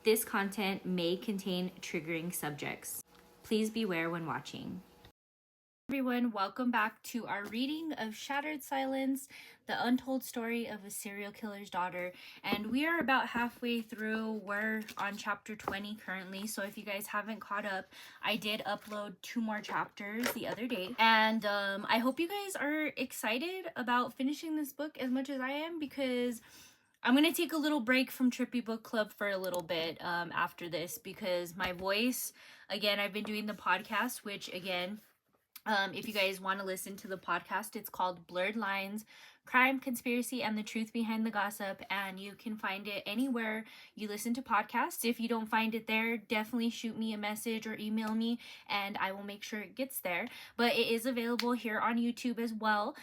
This content may contain triggering subjects. Please beware when watching. Everyone, welcome back to our reading of Shattered Silence, the untold story of a serial killer's daughter. And we are about halfway through. We're on chapter 20 currently. So if you guys haven't caught up, I did upload 2 more chapters the other day. And I hope you guys are excited about finishing this book as much as I am, because I'm going to take a little break from Trippy Book Club for a little bit after this, because my voice, again, I've been doing the podcast, which again, if you guys want to listen to the podcast, it's called Blurred Lines, Crime, Conspiracy, and the Truth Behind the Gossip, and you can find it anywhere you listen to podcasts. If you don't find it there, definitely shoot me a message or email me, and I will make sure it gets there. But it is available here on YouTube as well.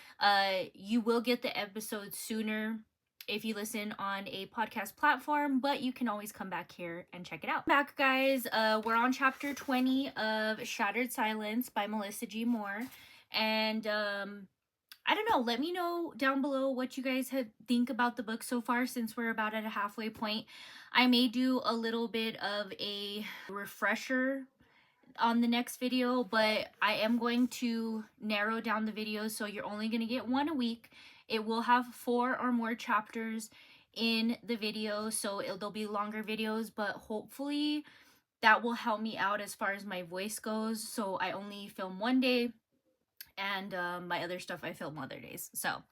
You will get the episodes sooner if you listen on a podcast platform, but you can always come back here and check it out. Back, guys. We're on chapter 20 of Shattered Silence by Melissa G. Moore. And I don't know, let me know down below what you guys think about the book so far, since we're about at a halfway point. I may do a little bit of a refresher on the next video, but I am going to narrow down the videos, so you're only going to get 1 a week. It will have 4 or more chapters in the video, so there'll be longer videos, but hopefully that will help me out as far as my voice goes. So I only film 1 day, and my other stuff I film other days. So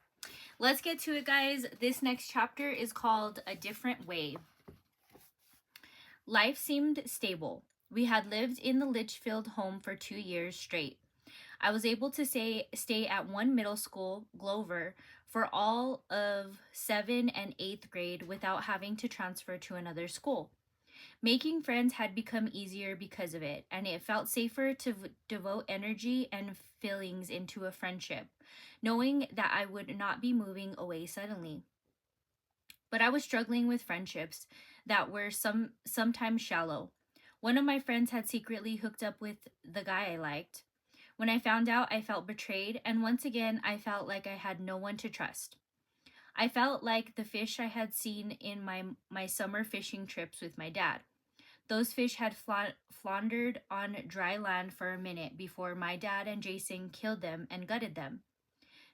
let's get to it, guys. This next chapter is called A Different Way. Life seemed stable. We had lived in the Litchfield home for 2 years straight. I was able to stay at one middle school, Glover, for all of 7th and 8th grade without having to transfer to another school. Making friends had become easier because of it, and it felt safer to devote energy and feelings into a friendship, knowing that I would not be moving away suddenly. But I was struggling with friendships that were sometimes shallow. One of my friends had secretly hooked up with the guy I liked. When I found out, I felt betrayed, and once again, I felt like I had no one to trust. I felt like the fish I had seen in my summer fishing trips with my dad. Those fish had floundered on dry land for a minute before my dad and Jason killed them and gutted them.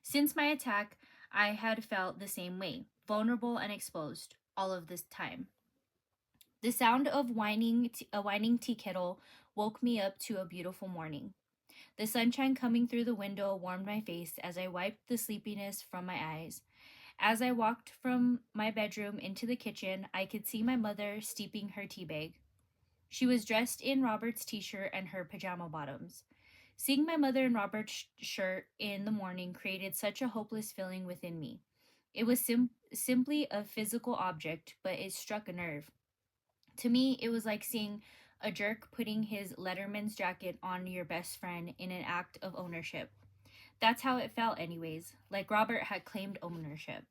Since my attack, I had felt the same way, vulnerable and exposed, all of this time. The sound of a whining tea kettle woke me up to a beautiful morning. The sunshine coming through the window warmed my face as I wiped the sleepiness from my eyes. As I walked from my bedroom into the kitchen, I could see my mother steeping her tea bag. She was dressed in Robert's t-shirt and her pajama bottoms. Seeing my mother in Robert's shirt in the morning created such a hopeless feeling within me. It was simply a physical object, but it struck a nerve. To me, it was like seeing a jerk putting his letterman's jacket on your best friend in an act of ownership. That's how it felt anyways, like Robert had claimed ownership.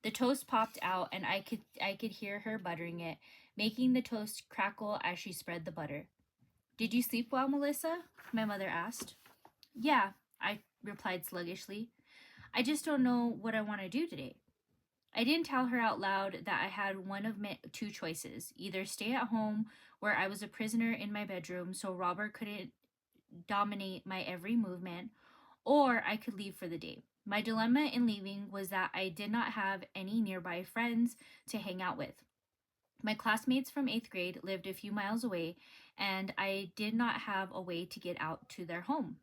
The toast popped out and I could hear her buttering it, making the toast crackle as she spread the butter. "Did you sleep well, Melissa?" my mother asked. "Yeah," I replied sluggishly. "I just don't know what I want to do today." I didn't tell her out loud that I had one of 2 choices: either stay at home where I was a prisoner in my bedroom so Robert couldn't dominate my every movement, or I could leave for the day. My dilemma in leaving was that I did not have any nearby friends to hang out with. My classmates from 8th grade lived a few miles away, and I did not have a way to get out to their home.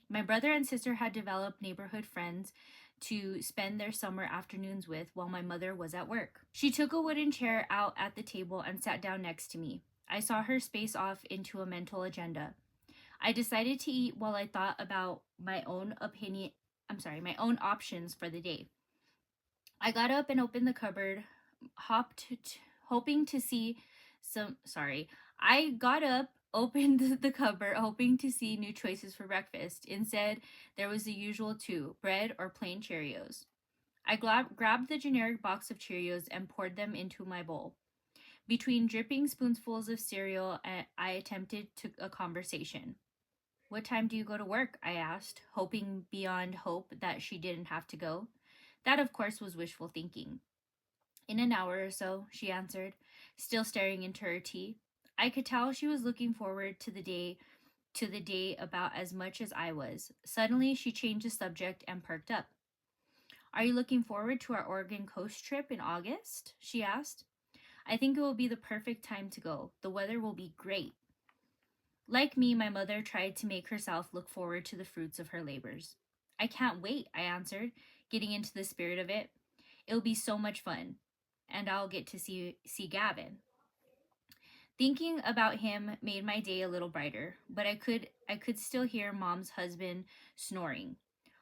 My brother and sister had developed neighborhood friends to spend their summer afternoons with while my mother was at work. She took a wooden chair out at the table and sat down next to me. I saw her space off into a mental agenda. I decided to eat while I thought about my own options for the day. I got up and opened the cupboard, hoping to see I got up, opened the cupboard, hoping to see new choices for breakfast. Instead, there was the usual 2, bread or plain Cheerios. I grabbed the generic box of Cheerios and poured them into my bowl. Between dripping spoonfuls of cereal, I attempted a conversation. "What time do you go to work?" I asked, hoping beyond hope that she didn't have to go. That, of course, was wishful thinking. "In an hour or so," she answered. still staring into her tea. I could tell she was looking forward to the day about as much as I was. Suddenly, she changed the subject and perked up. Are you looking forward to our Oregon coast trip in August? She asked. I think it will be the perfect time to go. The weather will be great. Like me, my mother tried to make herself look forward to the fruits of her labors. I can't wait, I answered, getting into the spirit of it. It'll be so much fun, and I'll get to see Gavin. Thinking about him made my day a little brighter, but I could still hear Mom's husband snoring,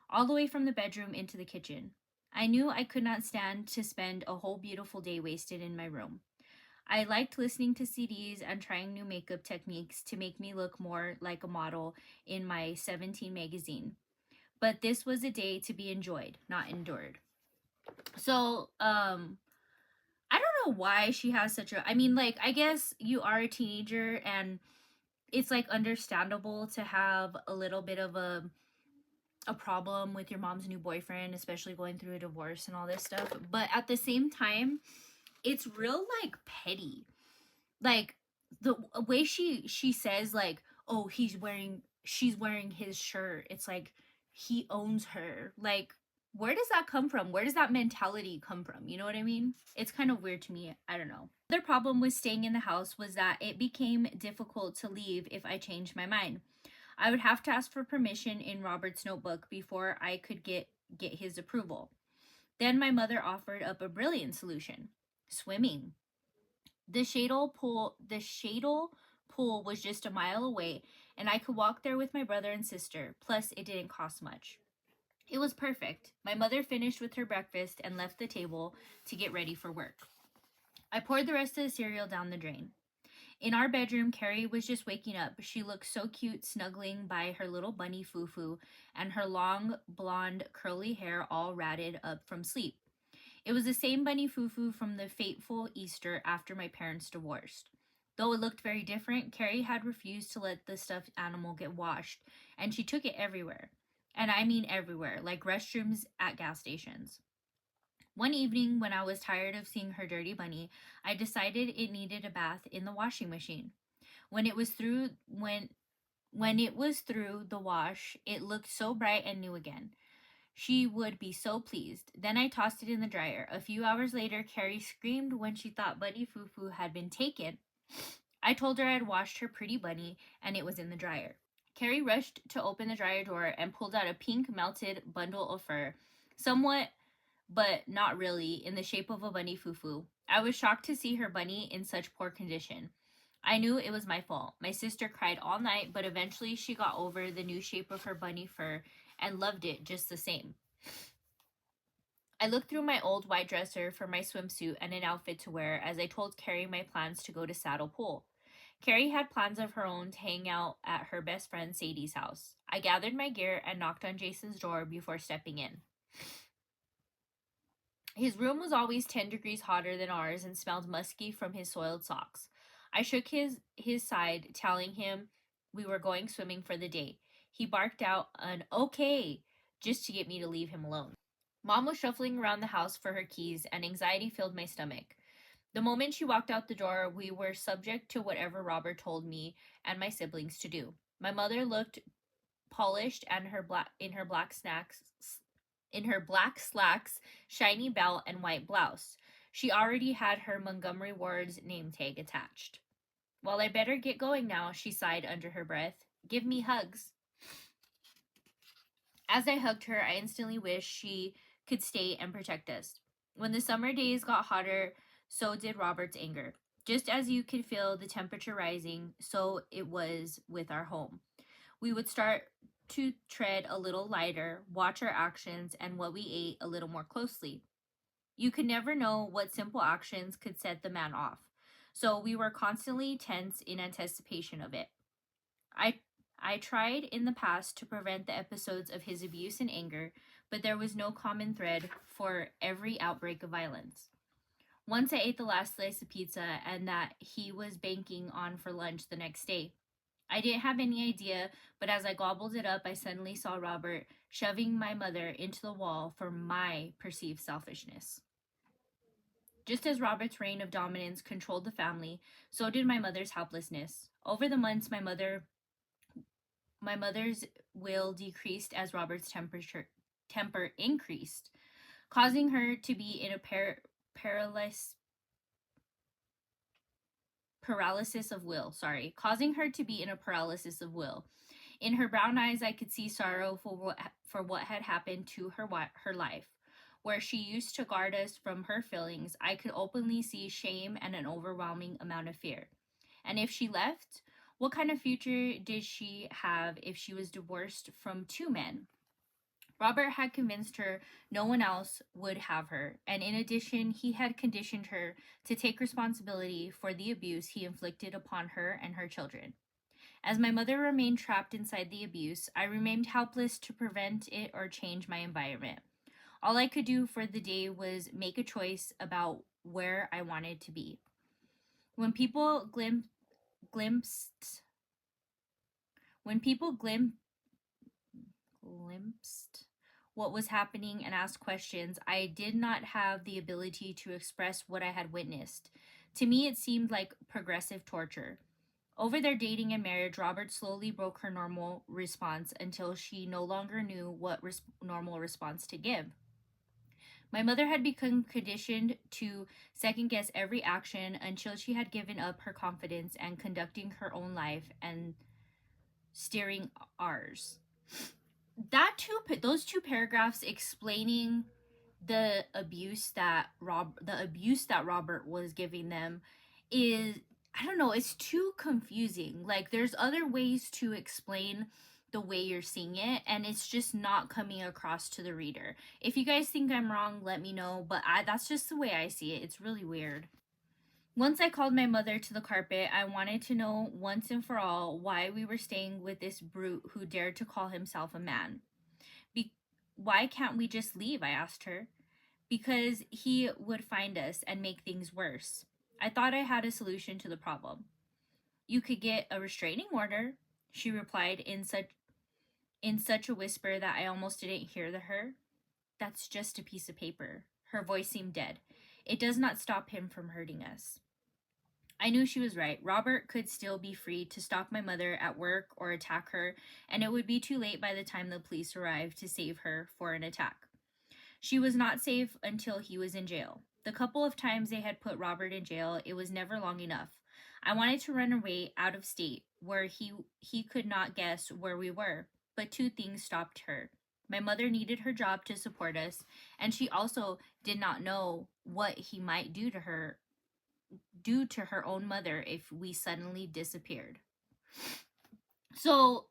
all the way from the bedroom into the kitchen. I knew I could not stand to spend a whole beautiful day wasted in my room. I liked listening to CDs and trying new makeup techniques to make me look more like a model in my 17 magazine. But this was a day to be enjoyed, not endured. So, I don't know why she has such a. I mean, like, I guess you are a teenager and it's like understandable to have a little bit of a problem with your mom's new boyfriend, especially going through a divorce and all this stuff. But at the same time, it's real like petty. Like the way she says like, "Oh, she's wearing his shirt." It's like he owns her. Like where does that come from? Where does that mentality come from? You know what I mean? It's kind of weird to me. I don't know. The problem with staying in the house was that it became difficult to leave if I changed my mind. I would have to ask for permission in Robert's notebook before I could get his approval. Then my mother offered up a brilliant solution: swimming. The Shadle pool was just a mile away, and I could walk there with my brother and sister. Plus, it didn't cost much. It was perfect. My mother finished with her breakfast and left the table to get ready for work. I poured the rest of the cereal down the drain. In our bedroom, Carrie was just waking up. She looked so cute snuggling by her little bunny Fufu and her long blonde curly hair all ratted up from sleep. It was the same bunny Fufu from the fateful Easter after my parents divorced. Though it looked very different, Carrie had refused to let the stuffed animal get washed, and she took it everywhere. And I mean everywhere, like restrooms at gas stations. One evening, when I was tired of seeing her dirty bunny, I decided it needed a bath in the washing machine. When it was through when it was through the wash, it looked so bright and new again. She would be so pleased. Then I tossed it in the dryer. A few hours later, Carrie screamed when she thought Bunny Fufu had been taken. I told her I had washed her pretty bunny and it was in the dryer. Carrie rushed to open the dryer door and pulled out a pink melted bundle of fur, somewhat but not really, in the shape of a bunny Fufu. I was shocked to see her bunny in such poor condition. I knew it was my fault. My sister cried all night, but eventually she got over the new shape of her bunny fur and loved it just the same. I looked through my old white dresser for my swimsuit and an outfit to wear as I told Carrie my plans to go to Saddle Pool. Carrie had plans of her own to hang out at her best friend Sadie's house. I gathered my gear and knocked on Jason's door before stepping in. His room was always 10 degrees hotter than ours and smelled musky from his soiled socks. I shook his side, telling him we were going swimming for the day. He barked out an okay just to get me to leave him alone. Mom was shuffling around the house for her keys, and anxiety filled my stomach. The moment she walked out the door, we were subject to whatever Robert told me and my siblings to do. My mother looked polished and in her black slacks, shiny belt, and white blouse. She already had her Montgomery Ward's name tag attached. Well, I better get going now, she sighed under her breath. Give me hugs. As I hugged her, I instantly wished she could stay and protect us. When the summer days got hotter, so did Robert's anger. Just as you could feel the temperature rising, so it was with our home. We would start to tread a little lighter, watch our actions and what we ate a little more closely. You could never know what simple actions could set the man off, so we were constantly tense in anticipation of it. I tried in the past to prevent the episodes of his abuse and anger, but there was no common thread for every outbreak of violence. Once I ate the last slice of pizza and that he was banking on for lunch the next day. I didn't have any idea, but as I gobbled it up, I suddenly saw Robert shoving my mother into the wall for my perceived selfishness. Just as Robert's reign of dominance controlled the family, so did my mother's helplessness. Over the months, my mother's will decreased as Robert's temper increased, causing her to be in a paralysis of will. Sorry, causing her to be in a paralysis of will. In her brown eyes, I could see sorrow for what had happened to her life. Where she used to guard us from her feelings, I could openly see shame and an overwhelming amount of fear. And if she left, what kind of future did she have if she was divorced from two men? Robert had convinced her no one else would have her, and in addition, he had conditioned her to take responsibility for the abuse he inflicted upon her and her children. As my mother remained trapped inside the abuse, I remained helpless to prevent it or change my environment. All I could do for the day was make a choice about where I wanted to be. When people glimpsed what was happening and asked questions, I did not have the ability to express what I had witnessed. To me, it seemed like progressive torture. Over their dating and marriage, Robert slowly broke her normal response until she no longer knew what normal response to give. My mother had become conditioned to second guess every action until she had given up her confidence and conducting her own life and steering ours. Those two paragraphs explaining the abuse that Robert was giving them is, I don't know, it's too confusing. Like, there's other ways to explain the way you're seeing it, and it's just not coming across to the reader. If you guys think I'm wrong, let me know, but that's just the way I see it. It's really weird. Once I called my mother to the carpet, I wanted to know once and for all why we were staying with this brute who dared to call himself a man. Why can't we just leave? I asked her. Because he would find us and make things worse. I thought I had a solution to the problem. You could get a restraining order, she replied in such a whisper that I almost didn't hear her. That's just a piece of paper. Her voice seemed dead. It does not stop him from hurting us. I knew she was right. Robert could still be free to stalk my mother at work or attack her, and it would be too late by the time the police arrived to save her for an attack. She was not safe until he was in jail. The couple of times they had put Robert in jail, it was never long enough. I wanted to run away out of state, where he could not guess where we were, but two things stopped her. My mother needed her job to support us, and she also did not know what he might do to her own mother if we suddenly disappeared. So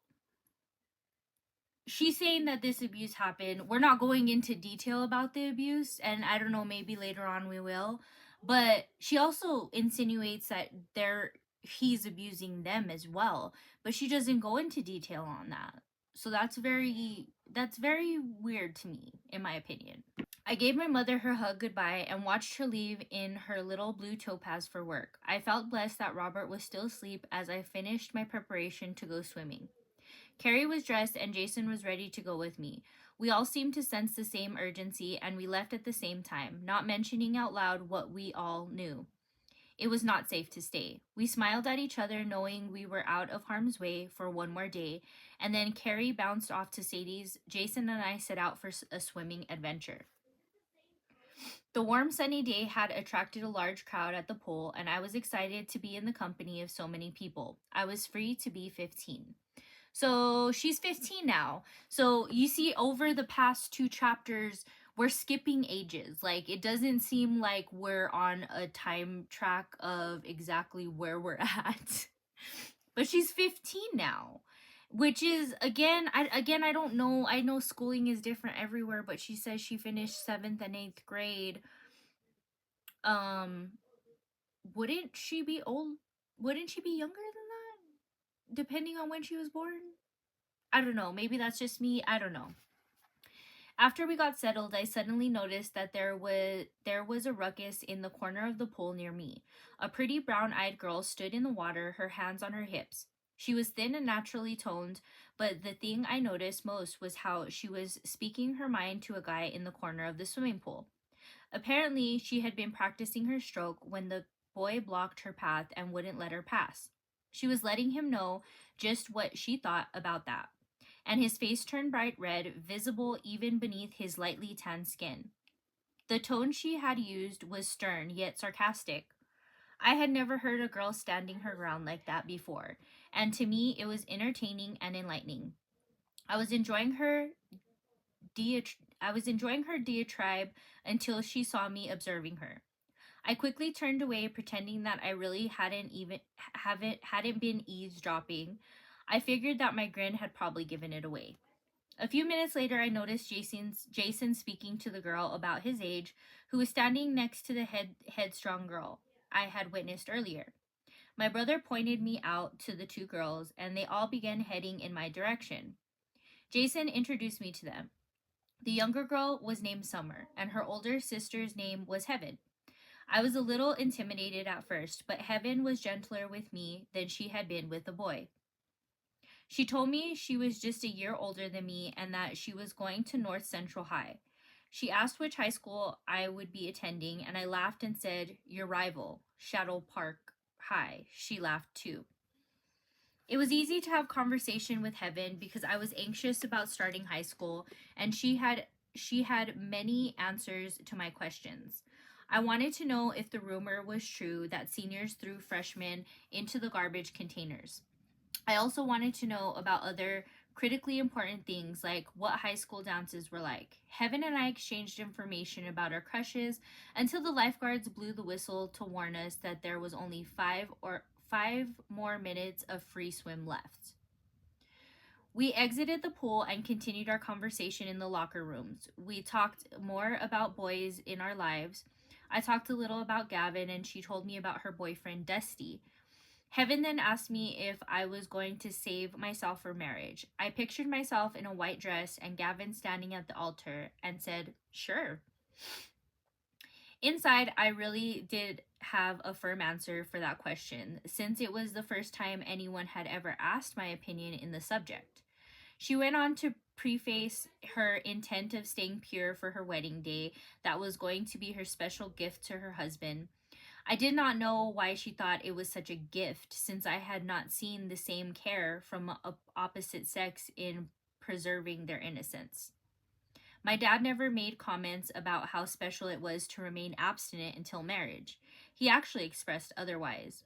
she's saying that this abuse happened. We're not going into detail about the abuse, and I don't know, maybe later on we will. But she also insinuates that he's abusing them as well, but she doesn't go into detail on that. So that's very weird to me, in my opinion. I gave my mother her hug goodbye and watched her leave in her little blue topaz for work. I felt blessed that Robert was still asleep as I finished my preparation to go swimming. Carrie was dressed and Jason was ready to go with me. We all seemed to sense the same urgency and we left at the same time, not mentioning out loud what we all knew. It was not safe to stay. We smiled at each other knowing we were out of harm's way for one more day, and then Carrie bounced off to Sadie's. Jason and I set out for a swimming adventure. The warm sunny day had attracted a large crowd at the pool, and I was excited to be in the company of so many people. I was free to be 15. So she's 15 now. So you see, over the past two chapters, we're skipping ages. Like, it doesn't seem like we're on a time track of exactly where we're at. But she's 15 now, which is, again, I don't know. I know schooling is different everywhere, but she says she finished 7th and 8th grade. Wouldn't she be old? Wouldn't she be younger than that? Depending on when she was born? I don't know. Maybe that's just me. I don't know. After we got settled, I suddenly noticed that there was a ruckus in the corner of the pool near me. A pretty brown-eyed girl stood in the water, her hands on her hips. She was thin and naturally toned, but the thing I noticed most was how she was speaking her mind to a guy in the corner of the swimming pool. Apparently, she had been practicing her stroke when the boy blocked her path and wouldn't let her pass. She was letting him know just what she thought about that, and his face turned bright red, visible even beneath his lightly tanned skin. The tone she had used was stern yet sarcastic. I had never heard a girl standing her ground like that before, and to me it was entertaining and enlightening. I was enjoying her I was enjoying her diatribe until she saw me observing her. I quickly turned away, pretending that I really hadn't been eavesdropping. I figured that my grin had probably given it away. A few minutes later, I noticed Jason speaking to the girl about his age, who was standing next to the headstrong girl I had witnessed earlier. My brother pointed me out to the two girls, and they all began heading in my direction. Jason introduced me to them. The younger girl was named Summer, and her older sister's name was Heaven. I was a little intimidated at first, but Heaven was gentler with me than she had been with the boy. She told me she was just a year older than me and that she was going to North Central High. She asked which high school I would be attending, and I laughed and said, "Your rival, Shadow Park High." She laughed too. It was easy to have conversation with Heaven because I was anxious about starting high school, and she had many answers to my questions. I wanted to know if the rumor was true that seniors threw freshmen into the garbage containers. I also wanted to know about other critically important things like what high school dances were like. Heaven and I exchanged information about our crushes until the lifeguards blew the whistle to warn us that there was only 5 more minutes of free swim left. We exited the pool and continued our conversation in the locker rooms. We talked more about boys in our lives. I talked a little about Gavin, and she told me about her boyfriend, Dusty. Heaven then asked me if I was going to save myself for marriage. I pictured myself in a white dress and Gavin standing at the altar and said, "Sure." Inside, I really did have a firm answer for that question, since it was the first time anyone had ever asked my opinion in the subject. She went on to preface her intent of staying pure for her wedding day, that was going to be her special gift to her husband. I did not know why she thought it was such a gift, since I had not seen the same care from opposite sex in preserving their innocence. My dad never made comments about how special it was to remain abstinent until marriage. He actually expressed otherwise.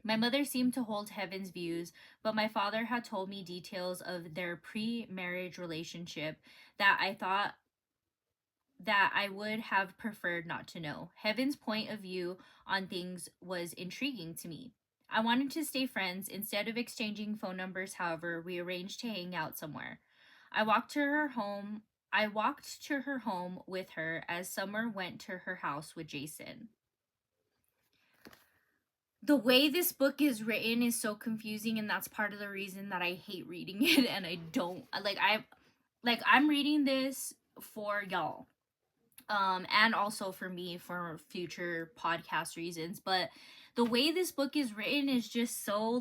My mother seemed to hold Heaven's views, but my father had told me details of their pre marriage relationship that I would have preferred not to know. Heaven's point of view on things was intriguing to me. I wanted to stay friends. Instead of exchanging phone numbers, however, we arranged to hang out somewhere. I walked to her home. I walked to her home with her as Summer went to her house with Jason. The way this book is written is so confusing, and that's part of the reason that I hate reading it, and I don't I'm reading this for y'all, and also for me for future podcast reasons. But the way this book is written is just so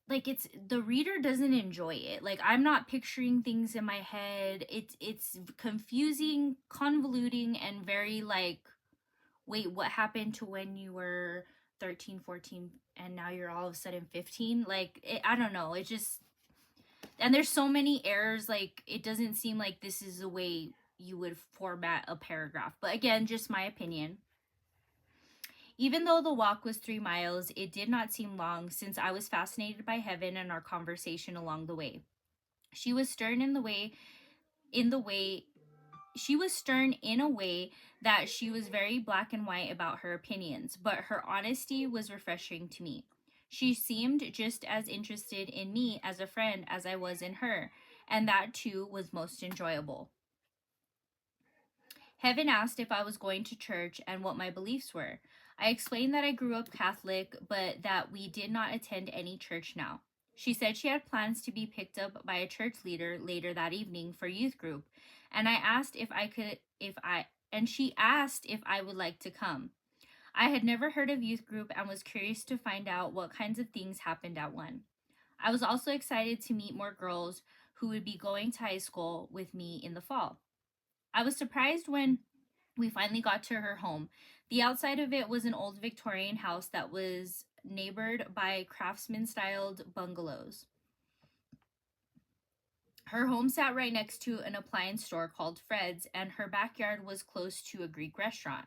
it's the reader doesn't enjoy it. Like, I'm not picturing things in my head. It's confusing, convoluting, and very like, wait, what happened to when you were 13, 14, and now you're all of a sudden 15? I don't know. It just, and there's so many errors. Like, it doesn't seem like this is the way you would format a paragraph. But again, just my opinion. Even though the walk was 3 miles, it did not seem long, since I was fascinated by Heaven and our conversation along the way. She was stern in the way she was stern in a way that she was very black and white about her opinions, but her honesty was refreshing to me. She seemed just as interested in me as a friend as I was in her, and that too was most enjoyable. Heaven asked if I was going to church and what my beliefs were. I explained that I grew up Catholic, but that we did not attend any church now. She said she had plans to be picked up by a church leader later that evening for youth group, and I asked she asked if I would like to come. I had never heard of youth group and was curious to find out what kinds of things happened at one. I was also excited to meet more girls who would be going to high school with me in the fall. I was surprised when We finally got to her home. The outside of it was an old Victorian house that was neighbored by craftsman styled bungalows. Her home sat right next to an appliance store called Fred's, and her backyard was close to a Greek restaurant.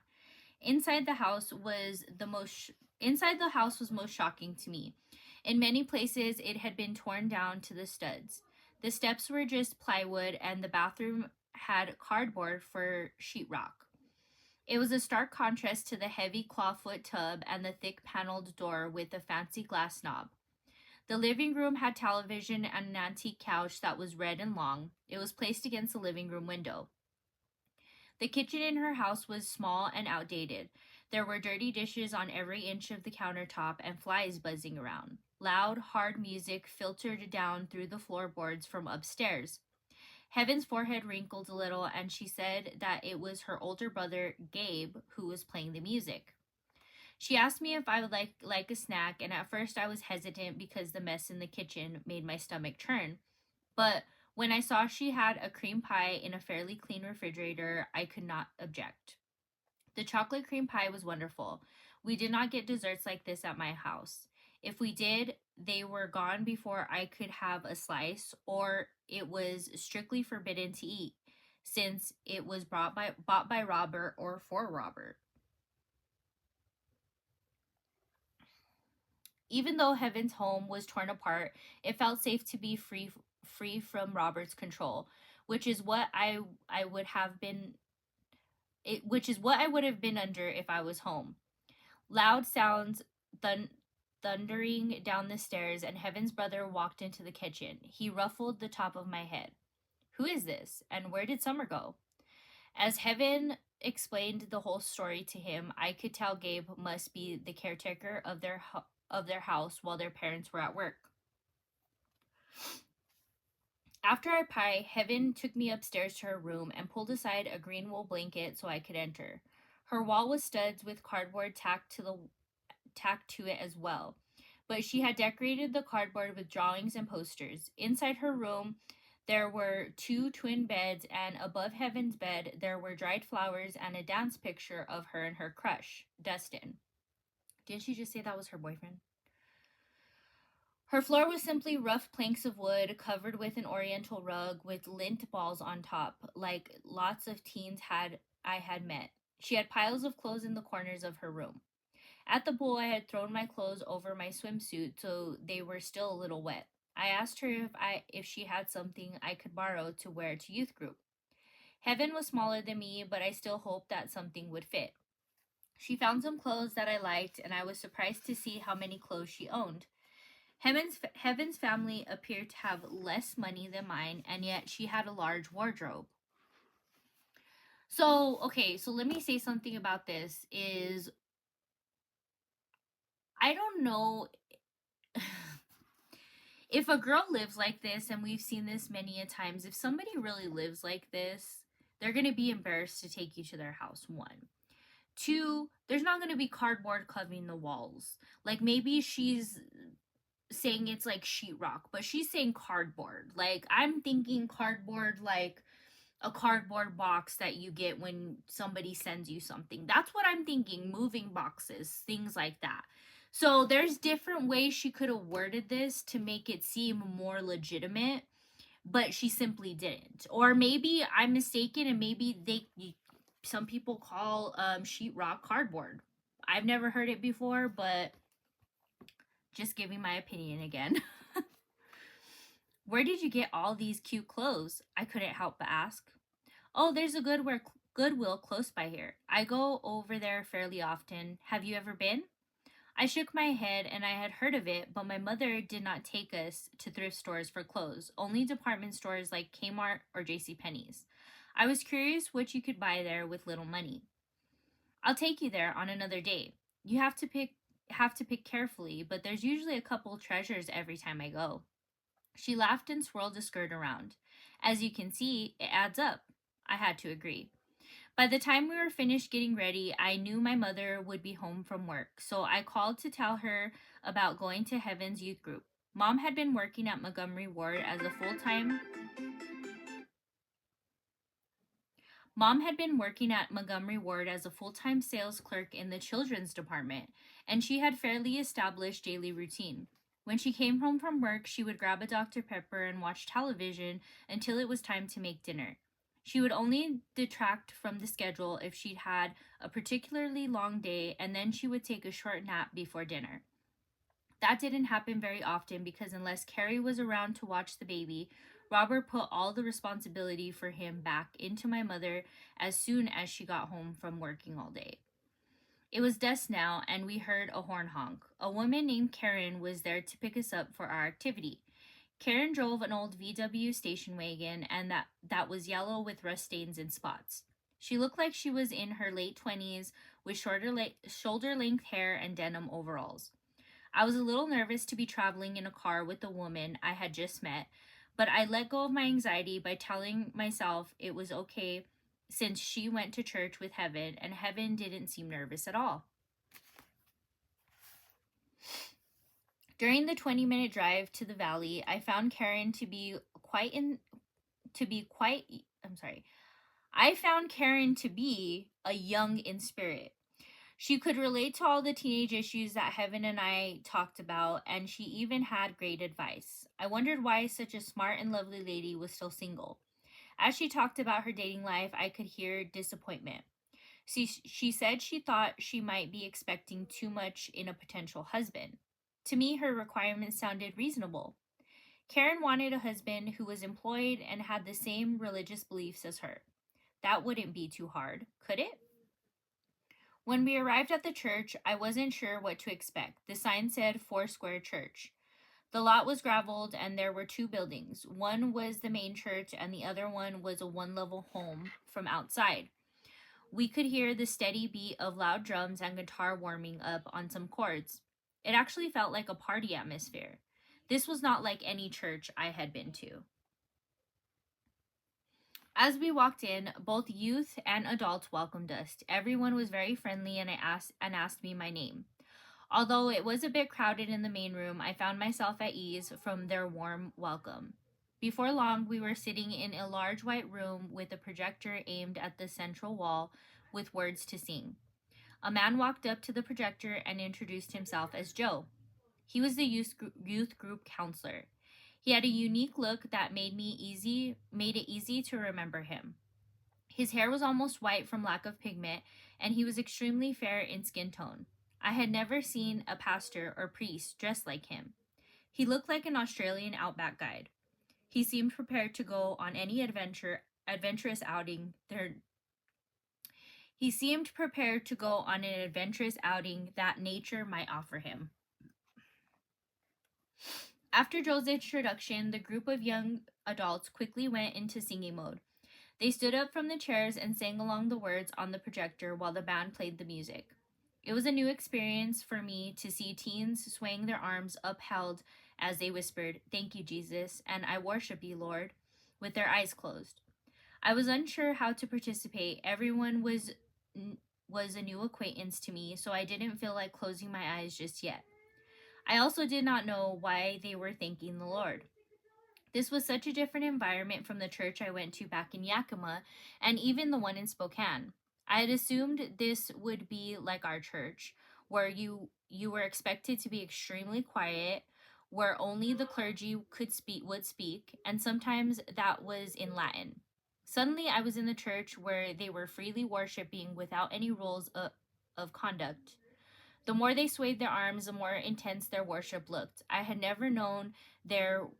Inside the house was the most Inside the house was most shocking to me. In many places it had been torn down to the studs. The steps were just plywood and the bathroom had cardboard for sheetrock. It was a stark contrast to the heavy clawfoot tub and the thick paneled door with a fancy glass knob. The living room had television and an antique couch that was red and long. It was placed against the living room window. The kitchen in her house was small and outdated. There were dirty dishes on every inch of the countertop and flies buzzing around. Loud, hard music filtered down through the floorboards from upstairs. Heaven's forehead wrinkled a little, and she said that it was her older brother, Gabe, who was playing the music. She asked me if I would like a snack, and at first I was hesitant because the mess in the kitchen made my stomach turn. But when I saw she had a cream pie in a fairly clean refrigerator, I could not object. The chocolate cream pie was wonderful. We did not get desserts like this at my house. If we did, they were gone before I could have a slice, or it was strictly forbidden to eat, since it was bought by Robert or for Robert. Even though Heaven's home was torn apart, it felt safe to be free from Robert's control, which is what I would have been which is what I would have been under if I was home. Loud sounds thundering down the stairs, and Heaven's brother walked into the kitchen. He ruffled the top of my head. Who is this? And where did Summer go? As Heaven explained the whole story to him, I could tell Gabe must be the caretaker of their house while their parents were at work. After our pie, Heaven took me upstairs to her room and pulled aside a green wool blanket so I could enter. Her wall was studs with cardboard tacked to it as well, but she had decorated the cardboard with drawings and posters. Inside her room, there were two twin beds, and above Heaven's bed, there were dried flowers and a dance picture of her and her crush, Dustin. Didn't she just say that was her boyfriend? Her floor was simply rough planks of wood covered with an oriental rug with lint balls on top, like lots of teens I had met. She had piles of clothes in the corners of her room. At the pool, I had thrown my clothes over my swimsuit, so they were still a little wet. I asked her if she had something I could borrow to wear to youth group. Heaven was smaller than me, but I still hoped that something would fit. She found some clothes that I liked, and I was surprised to see how many clothes she owned. Heaven's family appeared to have less money than mine, and yet she had a large wardrobe. So, okay, so let me say something about this is I don't know if a girl lives like this, and we've seen this many a times, if somebody really lives like this, they're going to be embarrassed to take you to their house, one. Two, there's not going to be cardboard covering the walls. Like maybe she's saying it's like sheetrock, but she's saying cardboard. Like I'm thinking cardboard like a cardboard box that you get when somebody sends you something. That's what I'm thinking, moving boxes, things like that. So there's different ways she could have worded this to make it seem more legitimate, but she simply didn't. Or maybe I'm mistaken and maybe some people call sheetrock cardboard. I've never heard it before, but just giving my opinion again. Where did you get all these cute clothes? I couldn't help but ask. Oh, there's a Goodwill close by here. I go over there fairly often. Have you ever been? I shook my head, and I had heard of it, but my mother did not take us to thrift stores for clothes, only department stores like Kmart or JCPenney's. I was curious what you could buy there with little money. I'll take you there on another day. You have to pick carefully, but there's usually a couple treasures every time I go. She laughed and swirled a skirt around. As you can see, it adds up. I had to agree. By the time we were finished getting ready, I knew my mother would be home from work, so I called to tell her about going to Heaven's youth group. Mom had been working at Montgomery Ward as a full-time Mom had been working at Montgomery Ward as a full-time sales clerk in the children's department, and she had fairly established daily routine. When she came home from work, she would grab a Dr. Pepper and watch television until it was time to make dinner. She would only detract from the schedule if she'd had a particularly long day, and then she would take a short nap before dinner. That didn't happen very often because unless Carrie was around to watch the baby, Robert put all the responsibility for him back into my mother as soon as she got home from working all day. It was dusk now, and we heard a horn honk. A woman named Karen was there to pick us up for our activity. Karen drove an old VW station wagon, and that was yellow with rust stains and spots. She looked like she was in her late 20s with shoulder length hair and denim overalls. I was a little nervous to be traveling in a car with the woman I had just met, but I let go of my anxiety by telling myself it was okay since she went to church with Heaven, and Heaven didn't seem nervous at all. During the 20-minute drive to the valley, I found Karen I found Karen to be a young in spirit. She could relate to all the teenage issues that Heaven and I talked about, and she even had great advice. I wondered why such a smart and lovely lady was still single. As she talked about her dating life, I could hear disappointment. She said she thought she might be expecting too much in a potential husband. To me, her requirements sounded reasonable. Karen wanted a husband who was employed and had the same religious beliefs as her. That wouldn't be too hard, could it? When we arrived at the church, I wasn't sure what to expect. The sign said Foursquare Church. The lot was graveled, and there were two buildings. One was the main church, and the other one was a one-level home from outside. We could hear the steady beat of loud drums and guitar warming up on some chords. It actually felt like a party atmosphere. This was not like any church I had been to. As we walked in, both youth and adults welcomed us. Everyone was very friendly and asked me my name. Although it was a bit crowded in the main room, I found myself at ease from their warm welcome. Before long, we were sitting in a large white room with a projector aimed at the central wall with words to sing. A man walked up to the projector and introduced himself as Joe. He was the youth group counselor. He had a unique look that made it easy to remember him. His hair was almost white from lack of pigment, and he was extremely fair in skin tone. I had never seen a pastor or priest dressed like him. He looked like an Australian outback guide. He seemed prepared to go on any adventurous outing that nature might offer him. After Joe's introduction, the group of young adults quickly went into singing mode. They stood up from the chairs and sang along the words on the projector while the band played the music. It was a new experience for me to see teens swaying their arms upheld as they whispered, "Thank you, Jesus," and "I worship you, Lord," with their eyes closed. I was unsure how to participate. Everyone was a new acquaintance to me, so I didn't feel like closing my eyes just yet. I also did not know why they were thanking the Lord. This was such a different environment from the church I went to back in Yakima and even the one in Spokane. I had assumed this would be like our church, where you were expected to be extremely quiet, where only the clergy would speak, and sometimes that was in Latin. Suddenly, I was in the church where they were freely worshiping without any rules of conduct. The more they swayed their arms, the more intense their worship looked. I had never known there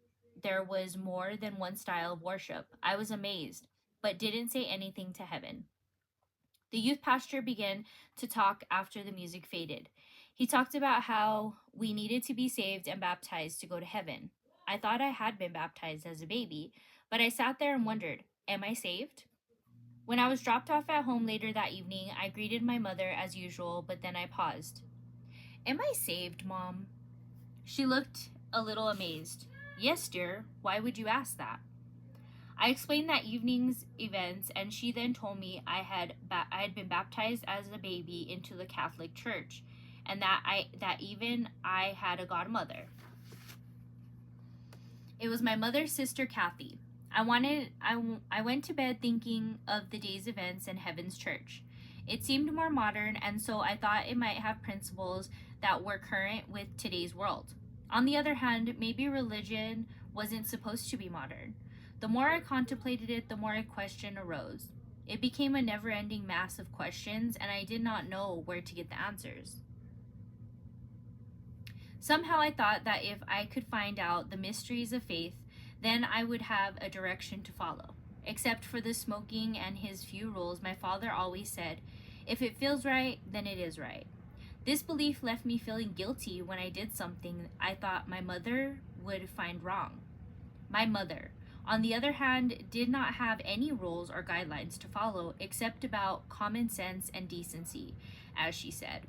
was more than one style of worship. I was amazed, but didn't say anything to Heaven. The youth pastor began to talk after the music faded. He talked about how we needed to be saved and baptized to go to heaven. I thought I had been baptized as a baby, but I sat there and wondered, am I saved? When I was dropped off at home later that evening, I greeted my mother as usual, but then I paused. Am I saved, Mom? She looked a little amazed. Yes, dear. Why would you ask that? I explained that evening's events, and she then told me I had been baptized as a baby into the Catholic Church, and that even I had a godmother. It was my mother's sister, Kathy. I went to bed thinking of the day's events and Heaven's Church. It seemed more modern, and so I thought it might have principles that were current with today's world. On the other hand, maybe religion wasn't supposed to be modern. The more I contemplated it, the more a question arose. It became a never ending mass of questions, and I did not know where to get the answers. Somehow I thought that if I could find out the mysteries of faith, then I would have a direction to follow. Except for the smoking and his few rules, my father always said, if it feels right, then it is right. This belief left me feeling guilty when I did something I thought my mother would find wrong. My mother, on the other hand, did not have any rules or guidelines to follow except about common sense and decency, as she said.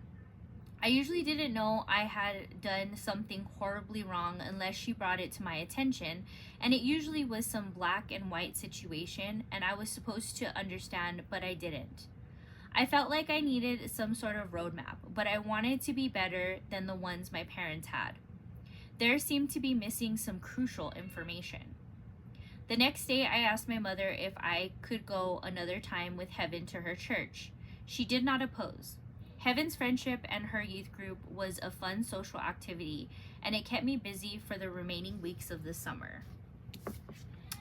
I usually didn't know I had done something horribly wrong unless she brought it to my attention, and it usually was some black and white situation, and I was supposed to understand, but I didn't. I felt like I needed some sort of roadmap, but I wanted to be better than the ones my parents had. There seemed to be missing some crucial information. The next day, I asked my mother if I could go another time with Heaven to her church. She did not oppose. Heaven's friendship and her youth group was a fun social activity, and it kept me busy for the remaining weeks of the summer.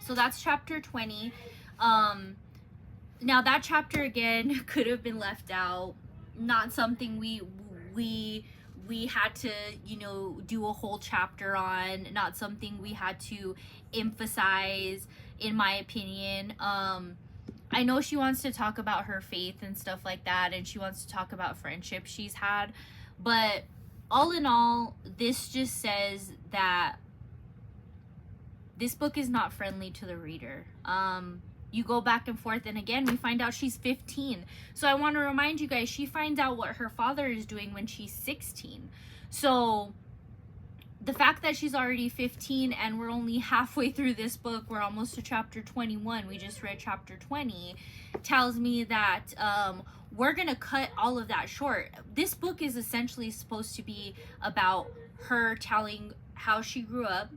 So that's chapter 20. Now that chapter again could have been left out. Not something we had to, do a whole chapter on. Not something we had to emphasize, in my opinion. I know she wants to talk about her faith and stuff like that, and she wants to talk about friendships she's had, but all in all, this just says that this book is not friendly to the reader. You go back and forth, and again, we find out she's 15. So I want to remind you guys, she finds out what her father is doing when she's 16. So the fact that she's already 15 and we're only halfway through this book, we're almost to chapter 21, we just read chapter 20, tells me that we're gonna cut all of that short. This book is essentially supposed to be about her telling how she grew up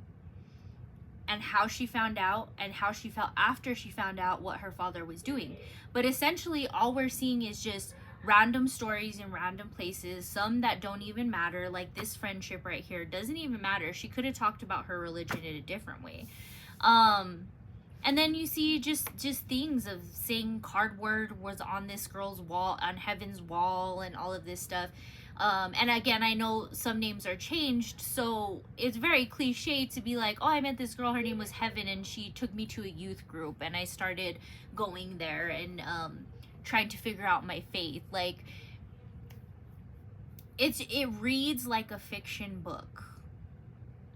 and how she found out and how she felt after she found out what her father was doing. But essentially all we're seeing is just random stories in random places, some that don't even matter, like this friendship right here doesn't even matter. She could have talked about her religion in a different way. And then you see just things of saying cardboard was on this girl's wall, on Heaven's wall, and all of this stuff. And again, I know some names are changed, so it's very cliche to be like, oh, I met this girl, her name was Heaven, and she took me to a youth group, and I started going there and trying to figure out my faith. Like, it reads like a fiction book,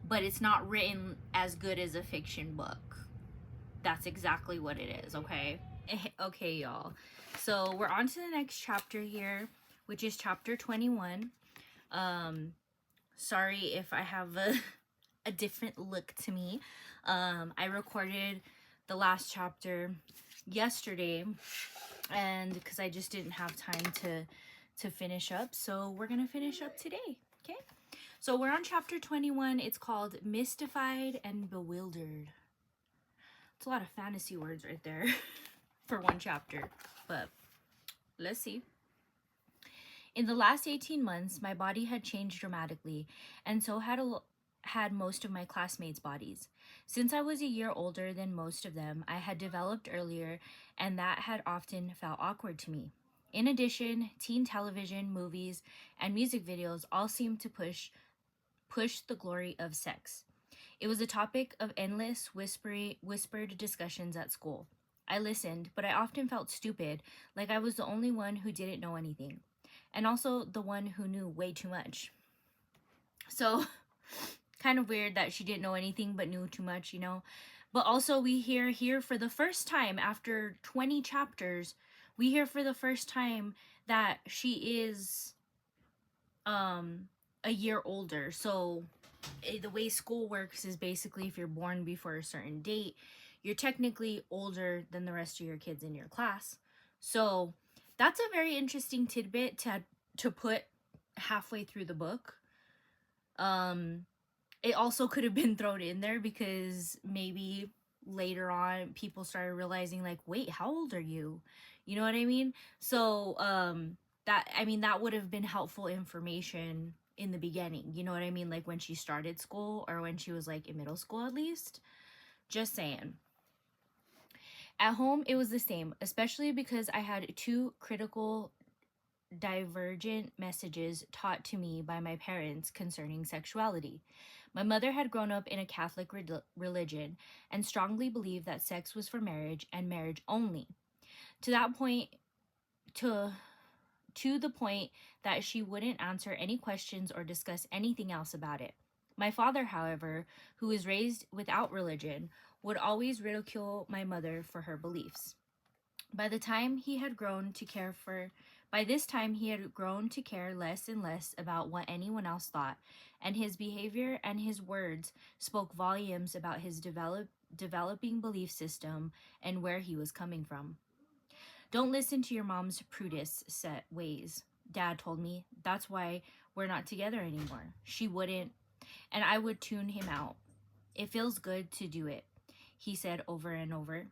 but it's not written as good as a fiction book. That's exactly what it is. Okay, y'all, so we're on to the next chapter here, which is chapter 21. Sorry if I have a different look to me. I recorded the last chapter yesterday, and because I just didn't have time to finish up, so we're gonna finish up today. Okay, so we're on chapter 21. It's called Mystified and Bewildered. It's a lot of fantasy words right there for one chapter, but let's see. In the last 18 months, my body had changed dramatically, and so had most of my classmates' bodies. Since I was a year older than most of them, I had developed earlier, and that had often felt awkward to me. In addition, teen television, movies, and music videos all seemed to push the glory of sex. It was a topic of endless, whispered discussions at school. I listened, but I often felt stupid, like I was the only one who didn't know anything, and also the one who knew way too much. So, kind of weird that she didn't know anything but knew too much, But also we hear here for the first time, after 20 chapters, we hear for the first time that she is a year older. So the way school works is basically if you're born before a certain date, you're technically older than the rest of your kids in your class. So that's a very interesting tidbit to put halfway through the book. It also could have been thrown in there because maybe later on people started realizing like, wait, how old are you? You know what I mean? So that would have been helpful information in the beginning. You know what I mean? Like when she started school or when she was like in middle school at least. Just saying. At home, it was the same, especially because I had two critical, divergent messages taught to me by my parents concerning sexuality. My mother had grown up in a Catholic religion and strongly believed that sex was for marriage and marriage only. To that point, to the point that she wouldn't answer any questions or discuss anything else about it. My father, however, who was raised without religion, would always ridicule my mother for her beliefs. By the time he had grown to care for By this time he had grown to care less and less about what anyone else thought, and his behavior and his words spoke volumes about his developing belief system and where he was coming from. Don't listen to your mom's prudish set ways, Dad told me. That's why we're not together anymore. She wouldn't, and I would tune him out. It feels good to do it, he said over and over.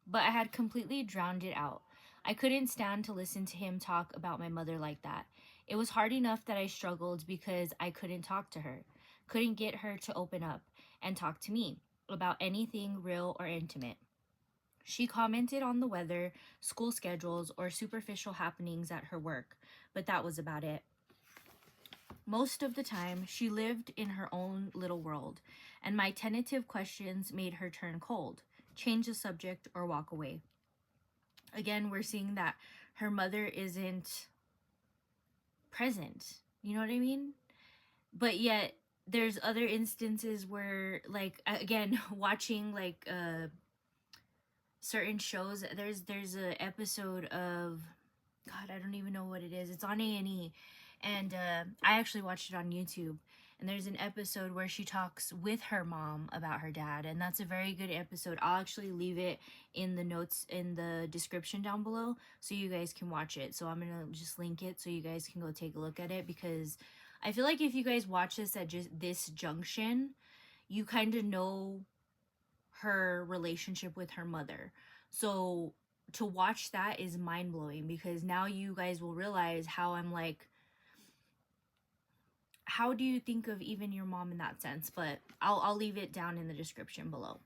But I had completely drowned it out. I couldn't stand to listen to him talk about my mother like that. It was hard enough that I struggled because I couldn't talk to her, couldn't get her to open up and talk to me about anything real or intimate. She commented on the weather, school schedules, or superficial happenings at her work, but that was about it. Most of the time, she lived in her own little world, and my tentative questions made her turn cold, change the subject, or walk away. Again, we're seeing that her mother isn't present. You know what I mean? But yet, there's other instances where, like, again, watching, like, certain shows, there's a episode of, God, I don't even know what it is. It's on A&E, and I actually watched it on YouTube. And there's an episode where she talks with her mom about her dad, and that's a very good episode. I'll actually leave it in the notes in the description down below so you guys can watch it. So I'm gonna just link it so you guys can go take a look at it, because I feel like if you guys watch this at just this junction, you kind of know her relationship with her mother. So to watch that is mind-blowing, because now you guys will realize how I'm like, how do you think of even your mom in that sense? But I'll leave it down in the description below.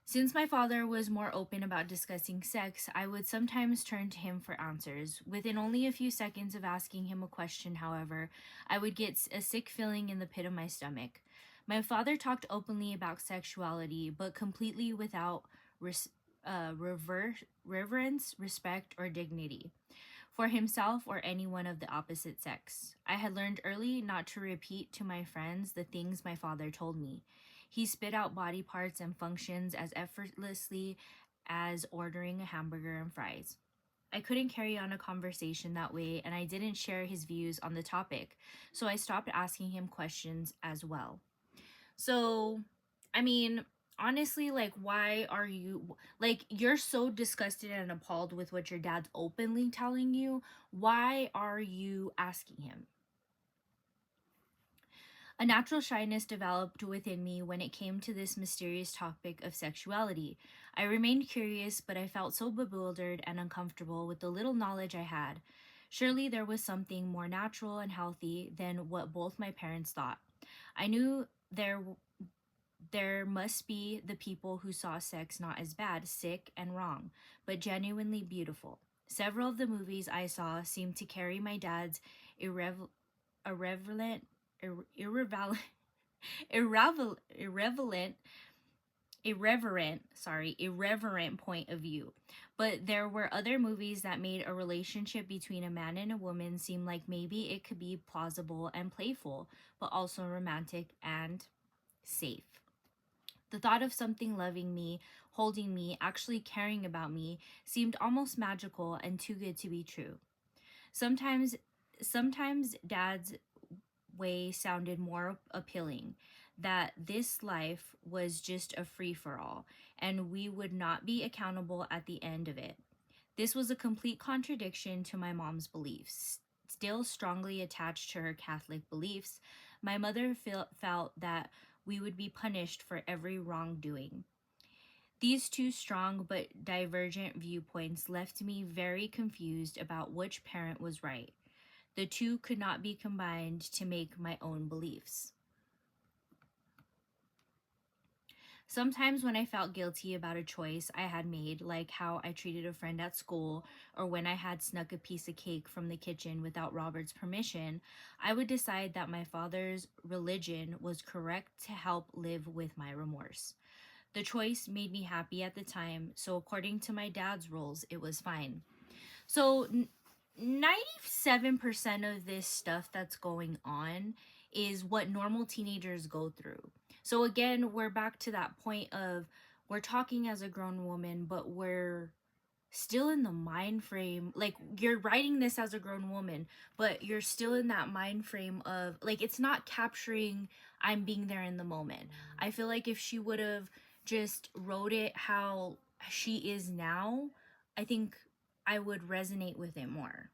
Since my father was more open about discussing sex, I would sometimes turn to him for answers. Within only a few seconds of asking him a question, however, I would get a sick feeling in the pit of my stomach. My father talked openly about sexuality, but completely without reverence, respect, or dignity for himself or anyone of the opposite sex. I had learned early not to repeat to my friends the things my father told me. He spit out body parts and functions as effortlessly as ordering a hamburger and fries. I couldn't carry on a conversation that way, and I didn't share his views on the topic, so I stopped asking him questions as well. So, I mean, honestly, like, why are you, like, you're so disgusted and appalled with what your dad's openly telling you. Why are you asking him? A natural shyness developed within me when it came to this mysterious topic of sexuality. I remained curious, but I felt so bewildered and uncomfortable with the little knowledge I had. Surely there was something more natural and healthy than what both my parents thought. I knew there must be the people who saw sex not as bad, sick, and wrong, but genuinely beautiful. Several of the movies I saw seemed to carry my dad's irreverent, irreverent, irreverent point of view. But there were other movies that made a relationship between a man and a woman seem like maybe it could be plausible and playful, but also romantic and safe. The thought of something loving me, holding me, actually caring about me seemed almost magical and too good to be true. Sometimes Dad's way sounded more appealing, that this life was just a free-for-all and we would not be accountable at the end of it. This was a complete contradiction to my mom's beliefs. Still strongly attached to her Catholic beliefs, my mother felt that we would be punished for every wrongdoing. These two strong but divergent viewpoints left me very confused about which parent was right. The two could not be combined to make my own beliefs. Sometimes when I felt guilty about a choice I had made, like how I treated a friend at school, or when I had snuck a piece of cake from the kitchen without Robert's permission, I would decide that my father's religion was correct to help live with my remorse. The choice made me happy at the time, so according to my dad's rules, it was fine. So 97% of this stuff that's going on is what normal teenagers go through. So again, we're back to that point of we're talking as a grown woman, but we're still in the mind frame. Like, you're writing this as a grown woman, but you're still in that mind frame of, like, it's not capturing I'm being there in the moment. I feel like if she would have just wrote it how she is now, I think I would resonate with it more,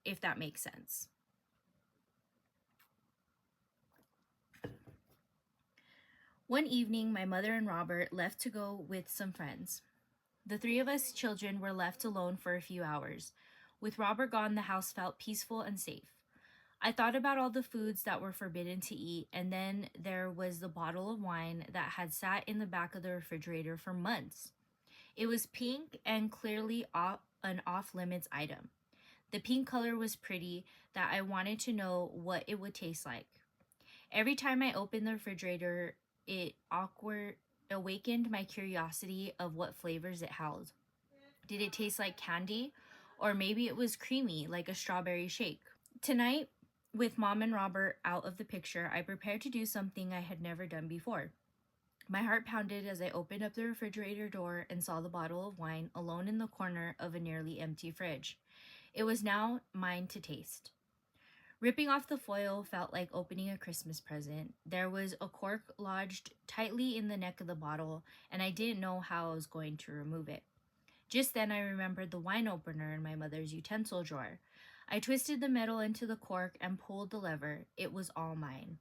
if that makes sense. One evening, my mother and Robert left to go with some friends. The three of us children were left alone for a few hours. With Robert gone, the house felt peaceful and safe. I thought about all the foods that were forbidden to eat, and then there was the bottle of wine that had sat in the back of the refrigerator for months. It was pink and clearly an off-limits item. The pink color was pretty, that I wanted to know what it would taste like. Every time I opened the refrigerator, it awakened my curiosity of what flavors it held. Did it taste like candy? Or maybe it was creamy, like a strawberry shake. Tonight, with Mom and Robert out of the picture, I prepared to do something I had never done before. My heart pounded as I opened up the refrigerator door and saw the bottle of wine alone in the corner of a nearly empty fridge. It was now mine to taste. Ripping off the foil felt like opening a Christmas present. There was a cork lodged tightly in the neck of the bottle, and I didn't know how I was going to remove it. Just then I remembered the wine opener in my mother's utensil drawer. I twisted the metal into the cork and pulled the lever. It was all mine.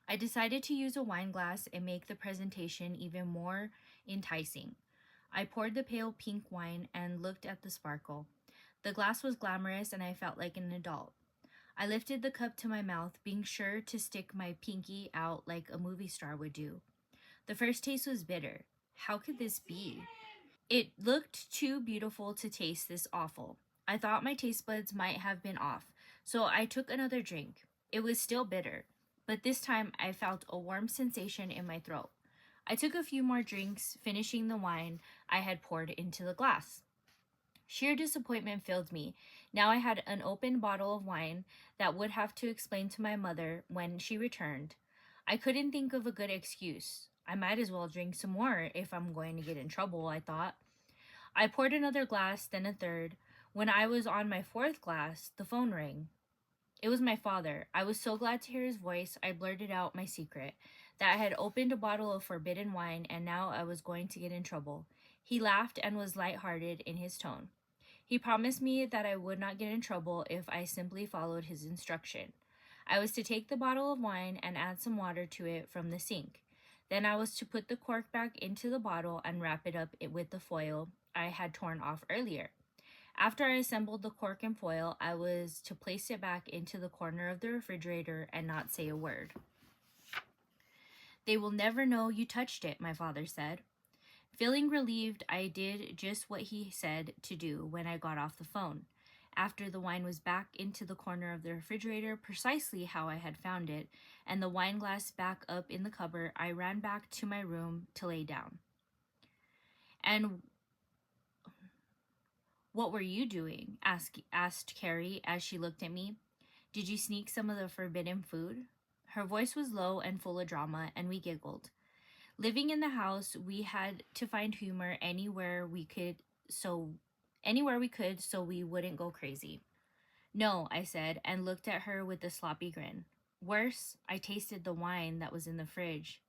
I decided to use a wine glass and make the presentation even more enticing. I poured the pale pink wine and looked at the sparkle. The glass was glamorous and I felt like an adult. I lifted the cup to my mouth, being sure to stick my pinky out like a movie star would do. The first taste was bitter. How could this be? It looked too beautiful to taste this awful. I thought my taste buds might have been off, so I took another drink. It was still bitter, but this time I felt a warm sensation in my throat. I took a few more drinks, finishing the wine I had poured into the glass. Sheer disappointment filled me. Now I had an open bottle of wine that would have to explain to my mother when she returned. I couldn't think of a good excuse. I might as well drink some more if I'm going to get in trouble, I thought. I poured another glass, then a third. When I was on my fourth glass, the phone rang. It was my father. I was so glad to hear his voice, I blurted out my secret, that I had opened a bottle of forbidden wine and now I was going to get in trouble. He laughed and was light-hearted in his tone. He promised me that I would not get in trouble if I simply followed his instruction. I was to take the bottle of wine and add some water to it from the sink. Then I was to put the cork back into the bottle and wrap it up with the foil I had torn off earlier. After I assembled the cork and foil, I was to place it back into the corner of the refrigerator and not say a word. They will never know you touched it, my father said. Feeling relieved, I did just what he said to do when I got off the phone. After the wine was back into the corner of the refrigerator, precisely how I had found it, and the wine glass back up in the cupboard, I ran back to my room to lay down. And what were you doing? asked Carrie as she looked at me. Did you sneak some of the forbidden food? Her voice was low and full of drama, and we giggled. Living in the house, we had to find humor anywhere we could so we wouldn't go crazy. No, I said, and looked at her with a sloppy grin. Worse, I tasted the wine that was in the fridge.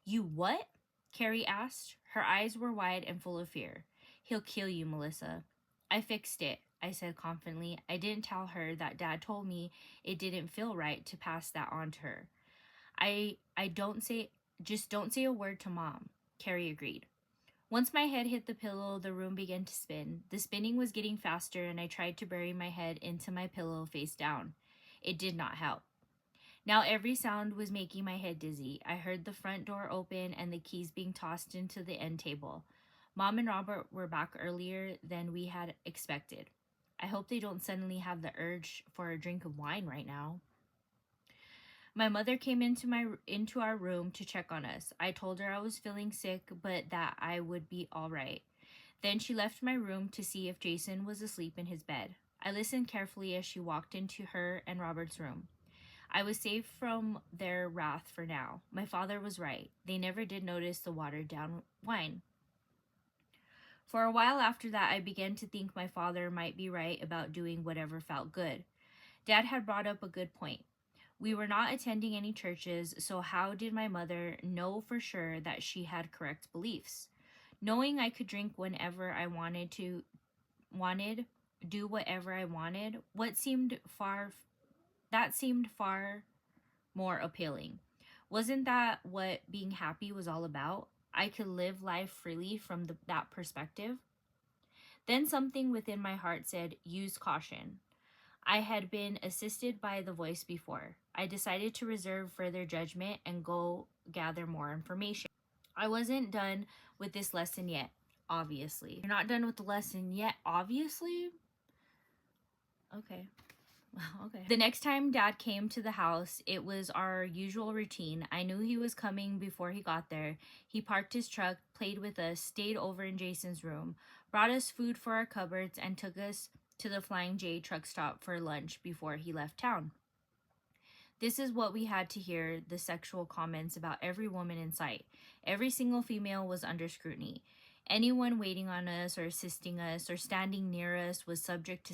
You what? Carrie asked. Her eyes were wide and full of fear. He'll kill you, Melissa. I fixed it, I said confidently. I didn't tell her that Dad told me it didn't feel right to pass that on to her. I don't say Just don't say a word to Mom. Carrie agreed. Once my head hit the pillow, the room began to spin. The spinning was getting faster, and I tried to bury my head into my pillow face down. It did not help. Now every sound was making my head dizzy. I heard the front door open and the keys being tossed into the end table. Mom and Robert were back earlier than we had expected. I hope they don't suddenly have the urge for a drink of wine right now. My mother came into our room to check on us. I told her I was feeling sick, but that I would be all right. Then she left my room to see if Jason was asleep in his bed. I listened carefully as she walked into her and Robert's room. I was safe from their wrath for now. My father was right. They never did notice the watered down wine. For a while after that, I began to think my father might be right about doing whatever felt good. Dad had brought up a good point. We were not attending any churches, so how did my mother know for sure that she had correct beliefs? Knowing I could drink whenever I do whatever I wanted, that seemed far more appealing. Wasn't that what being happy was all about? I could live life freely from that perspective. Then something within my heart said, use caution. I had been assisted by the voice before. I decided to reserve further judgment and go gather more information. I wasn't done with this lesson yet, obviously. You're not done with the lesson yet, obviously? Okay. Okay. The next time Dad came to the house, it was our usual routine. I knew he was coming before he got there. He parked his truck, played with us, stayed over in Jason's room, brought us food for our cupboards, and took us to the Flying J truck stop for lunch before he left town. This is what we had to hear, the sexual comments about every woman in sight. Every single female was under scrutiny. Anyone waiting on us or assisting us or standing near us was subject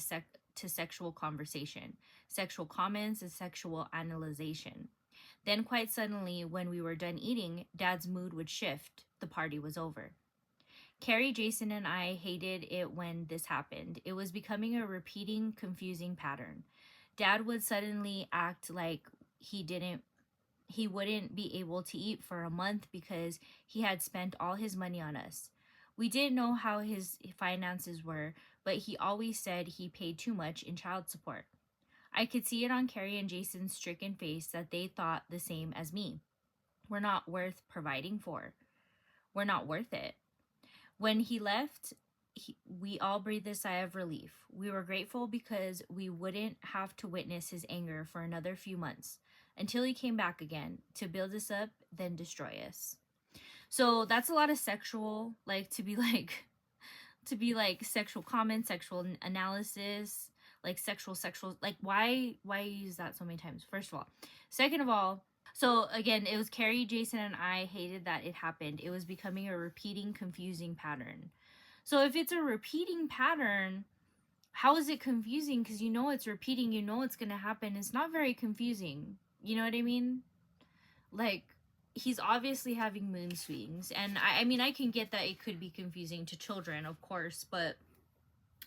to sexual conversation, sexual comments, and sexual analyzation. Then quite suddenly, when we were done eating, Dad's mood would shift. The party was over. Carrie, Jason, and I hated it when this happened. It was becoming a repeating, confusing pattern. Dad would suddenly act like he wouldn't be able to eat for a month because he had spent all his money on us. We didn't know how his finances were, but he always said he paid too much in child support. I could see it on Carrie and Jason's stricken face that they thought the same as me. We're not worth providing for. We're not worth it. When he left, we all breathed a sigh of relief. We were grateful because we wouldn't have to witness his anger for another few months until he came back again to build us up, then destroy us. So that's a lot of sexual, to be like sexual comments, sexual analysis, like sexual, like why use that so many times? First of all. Second of all, so again, it was Carrie, Jason, and I hated that it happened. It was becoming a repeating, confusing pattern. So if it's a repeating pattern, how is it confusing? Because you know it's repeating, you know it's going to happen. It's not very confusing. You know what I mean? Like, he's obviously having mood swings. And I mean, I can get that it could be confusing to children, of course. But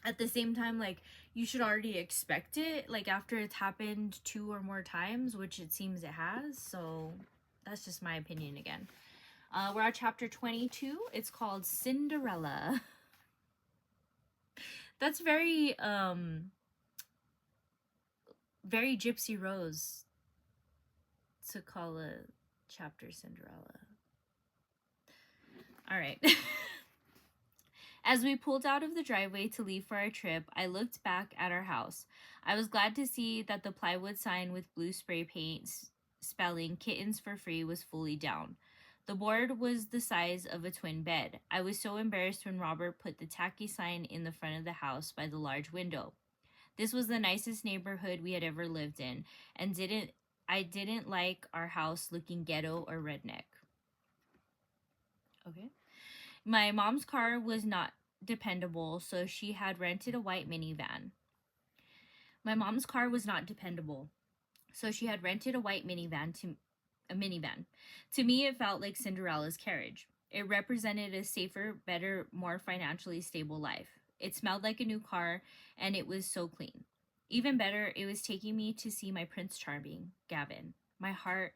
at the same time, like, you should already expect it, like, after it's happened 2 or more times, which it seems it has. So that's just my opinion again. We're at chapter 22. It's called Cinderella. That's very Gypsy Rose to call a chapter Cinderella. All right. As we pulled out of the driveway to leave for our trip, I looked back at our house. I was glad to see that the plywood sign with blue spray paint spelling kittens for free was fully down. The board was the size of a twin bed. I was so embarrassed when Robert put the tacky sign in the front of the house by the large window. This was the nicest neighborhood we had ever lived in, and I didn't like our house looking ghetto or redneck. Okay. My mom's car was not dependable, so she had rented a white minivan. To me, it felt like Cinderella's carriage. It represented a safer, better, more financially stable life. It smelled like a new car, and it was so clean. Even better, it was taking me to see my Prince Charming, Gavin. My heart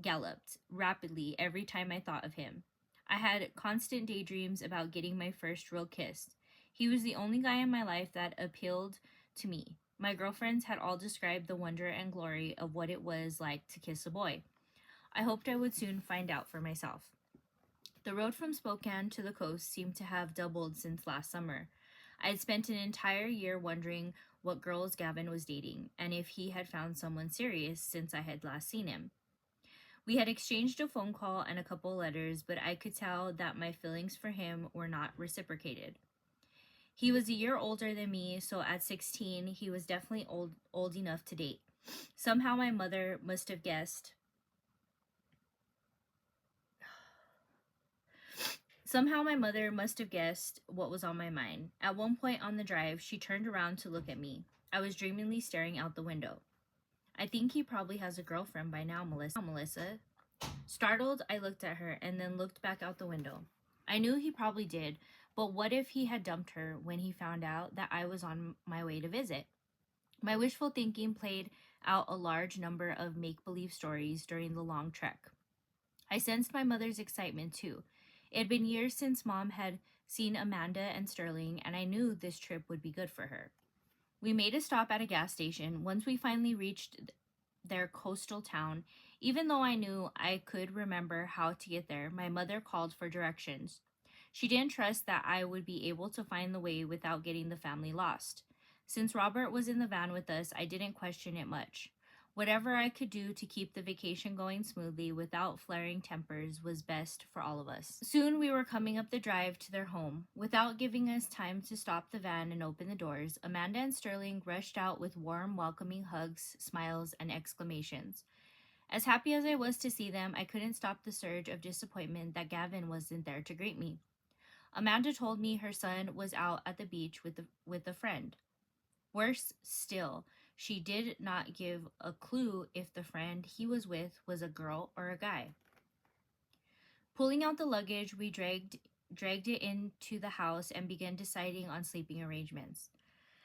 galloped rapidly every time I thought of him. I had constant daydreams about getting my first real kiss. He was the only guy in my life that appealed to me. My girlfriends had all described the wonder and glory of what it was like to kiss a boy. I hoped I would soon find out for myself. The road from Spokane to the coast seemed to have doubled since last summer. I had spent an entire year wondering what girls Gavin was dating and if he had found someone serious since I had last seen him. We had exchanged a phone call and a couple letters, but I could tell that my feelings for him were not reciprocated. He was a year older than me, so at 16, he was definitely old enough to date. Somehow my mother must have guessed. Somehow my mother must have guessed what was on my mind. At one point on the drive, she turned around to look at me. I was dreamily staring out the window. I think he probably has a girlfriend by now, Melissa. Startled, I looked at her and then looked back out the window. I knew he probably did, but what if he had dumped her when he found out that I was on my way to visit? My wishful thinking played out a large number of make-believe stories during the long trek. I sensed my mother's excitement too. It had been years since Mom had seen Amanda and Sterling, and I knew this trip would be good for her. We made a stop at a gas station. Once we finally reached their coastal town, even though I knew I could remember how to get there, my mother called for directions. She didn't trust that I would be able to find the way without getting the family lost. Since Robert was in the van with us, I didn't question it much. Whatever I could do to keep the vacation going smoothly without flaring tempers was best for all of us. Soon we were coming up the drive to their home. Without giving us time to stop the van and open the doors, Amanda and Sterling rushed out with warm, welcoming hugs, smiles, and exclamations. As happy as I was to see them, I couldn't stop the surge of disappointment that Gavin wasn't there to greet me. Amanda told me her son was out at the beach with a friend. Worse still, she did not give a clue if the friend he was with was a girl or a guy. Pulling out the luggage, we dragged it into the house and began deciding on sleeping arrangements.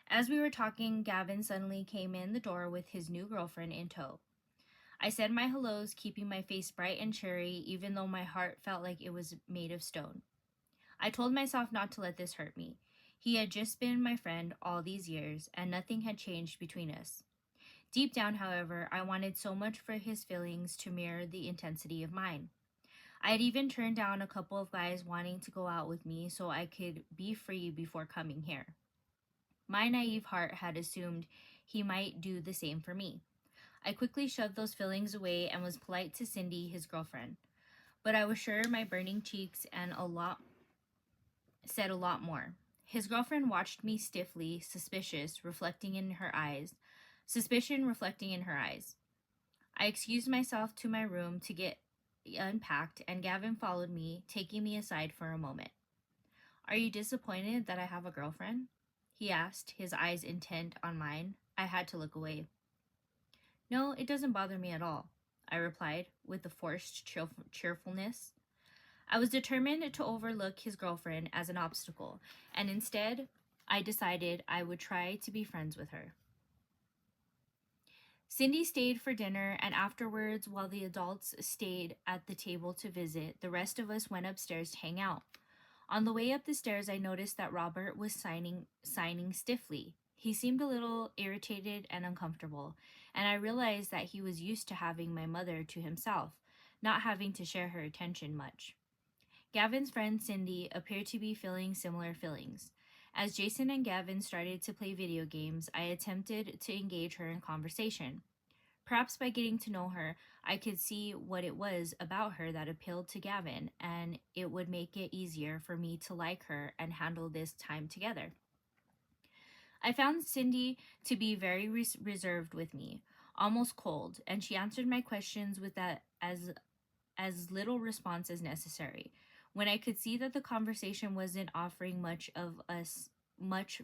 As we were talking, Gavin suddenly came in the door with his new girlfriend in tow. I said my hellos, keeping my face bright and cheery, even though my heart felt like it was made of stone. I told myself not to let this hurt me. He had just been my friend all these years, and nothing had changed between us. Deep down, however, I wanted so much for his feelings to mirror the intensity of mine. I had even turned down a couple of guys wanting to go out with me so I could be free before coming here. My naive heart had assumed he might do the same for me. I quickly shoved those feelings away and was polite to Cindy, his girlfriend. But I was sure my burning cheeks said a lot more. His girlfriend watched me stiffly, suspicion reflecting in her eyes. I excused myself to my room to get unpacked, and Gavin followed me, taking me aside for a moment. "Are you disappointed that I have a girlfriend?" he asked, his eyes intent on mine. I had to look away. "No, it doesn't bother me at all," I replied, with a forced cheerfulness. I was determined to overlook his girlfriend as an obstacle, and instead, I decided I would try to be friends with her. Cindy stayed for dinner, and afterwards, while the adults stayed at the table to visit, the rest of us went upstairs to hang out. On the way up the stairs, I noticed that Robert was signing stiffly. He seemed a little irritated and uncomfortable, and I realized that he was used to having my mother to himself, not having to share her attention much. Gavin's friend Cindy appeared to be feeling similar feelings. As Jason and Gavin started to play video games, I attempted to engage her in conversation. Perhaps by getting to know her, I could see what it was about her that appealed to Gavin, and it would make it easier for me to like her and handle this time together. I found Cindy to be very reserved with me, almost cold, and she answered my questions with that as little response as necessary. When I could see that the conversation wasn't offering much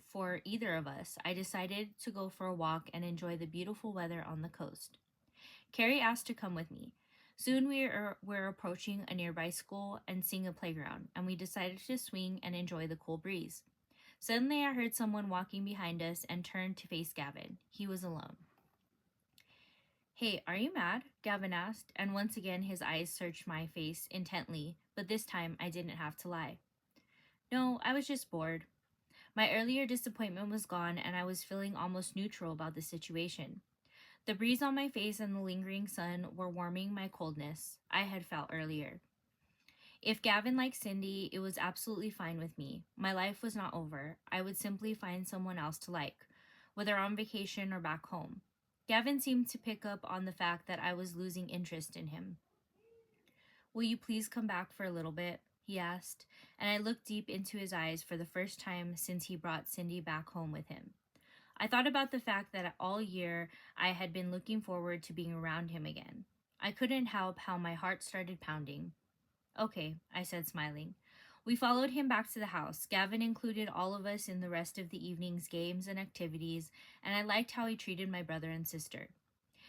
for either of us, I decided to go for a walk and enjoy the beautiful weather on the coast. Carrie asked to come with me. Soon we were approaching a nearby school and seeing a playground, and we decided to swing and enjoy the cool breeze. Suddenly I heard someone walking behind us and turned to face Gavin. He was alone. Hey, are you mad? Gavin asked, and once again his eyes searched my face intently, but this time I didn't have to lie. No, I was just bored. My earlier disappointment was gone, and I was feeling almost neutral about the situation. The breeze on my face and the lingering sun were warming my coldness I had felt earlier. If Gavin liked Cindy, it was absolutely fine with me. My life was not over. I would simply find someone else to like, whether on vacation or back home. Gavin seemed to pick up on the fact that I was losing interest in him. Will you please come back for a little bit? He asked, and I looked deep into his eyes for the first time since he brought Cindy back home with him. I thought about the fact that all year I had been looking forward to being around him again. I couldn't help how my heart started pounding. Okay, I said, smiling. We followed him back to the house. Gavin included all of us in the rest of the evening's games and activities, and I liked how he treated my brother and sister.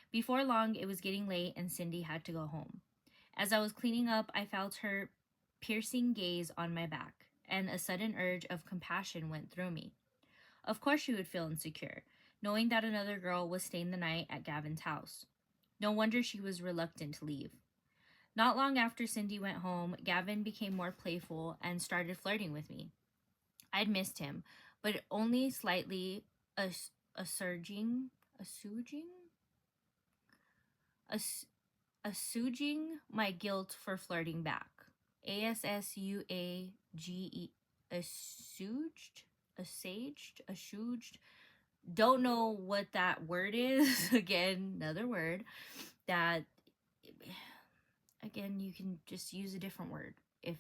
Before long, it was getting late and Cindy had to go home. As I was cleaning up, I felt her piercing gaze on my back, and a sudden urge of compassion went through me. Of course she would feel insecure, knowing that another girl was staying the night at Gavin's house. No wonder she was reluctant to leave. Not long after Cindy went home, Gavin became more playful and started flirting with me. I'd missed him, but only slightly assuaging my guilt for flirting back. ASSUAGE, assuaged. Don't know what that word is. Again, another word that, again, you can just use a different word if,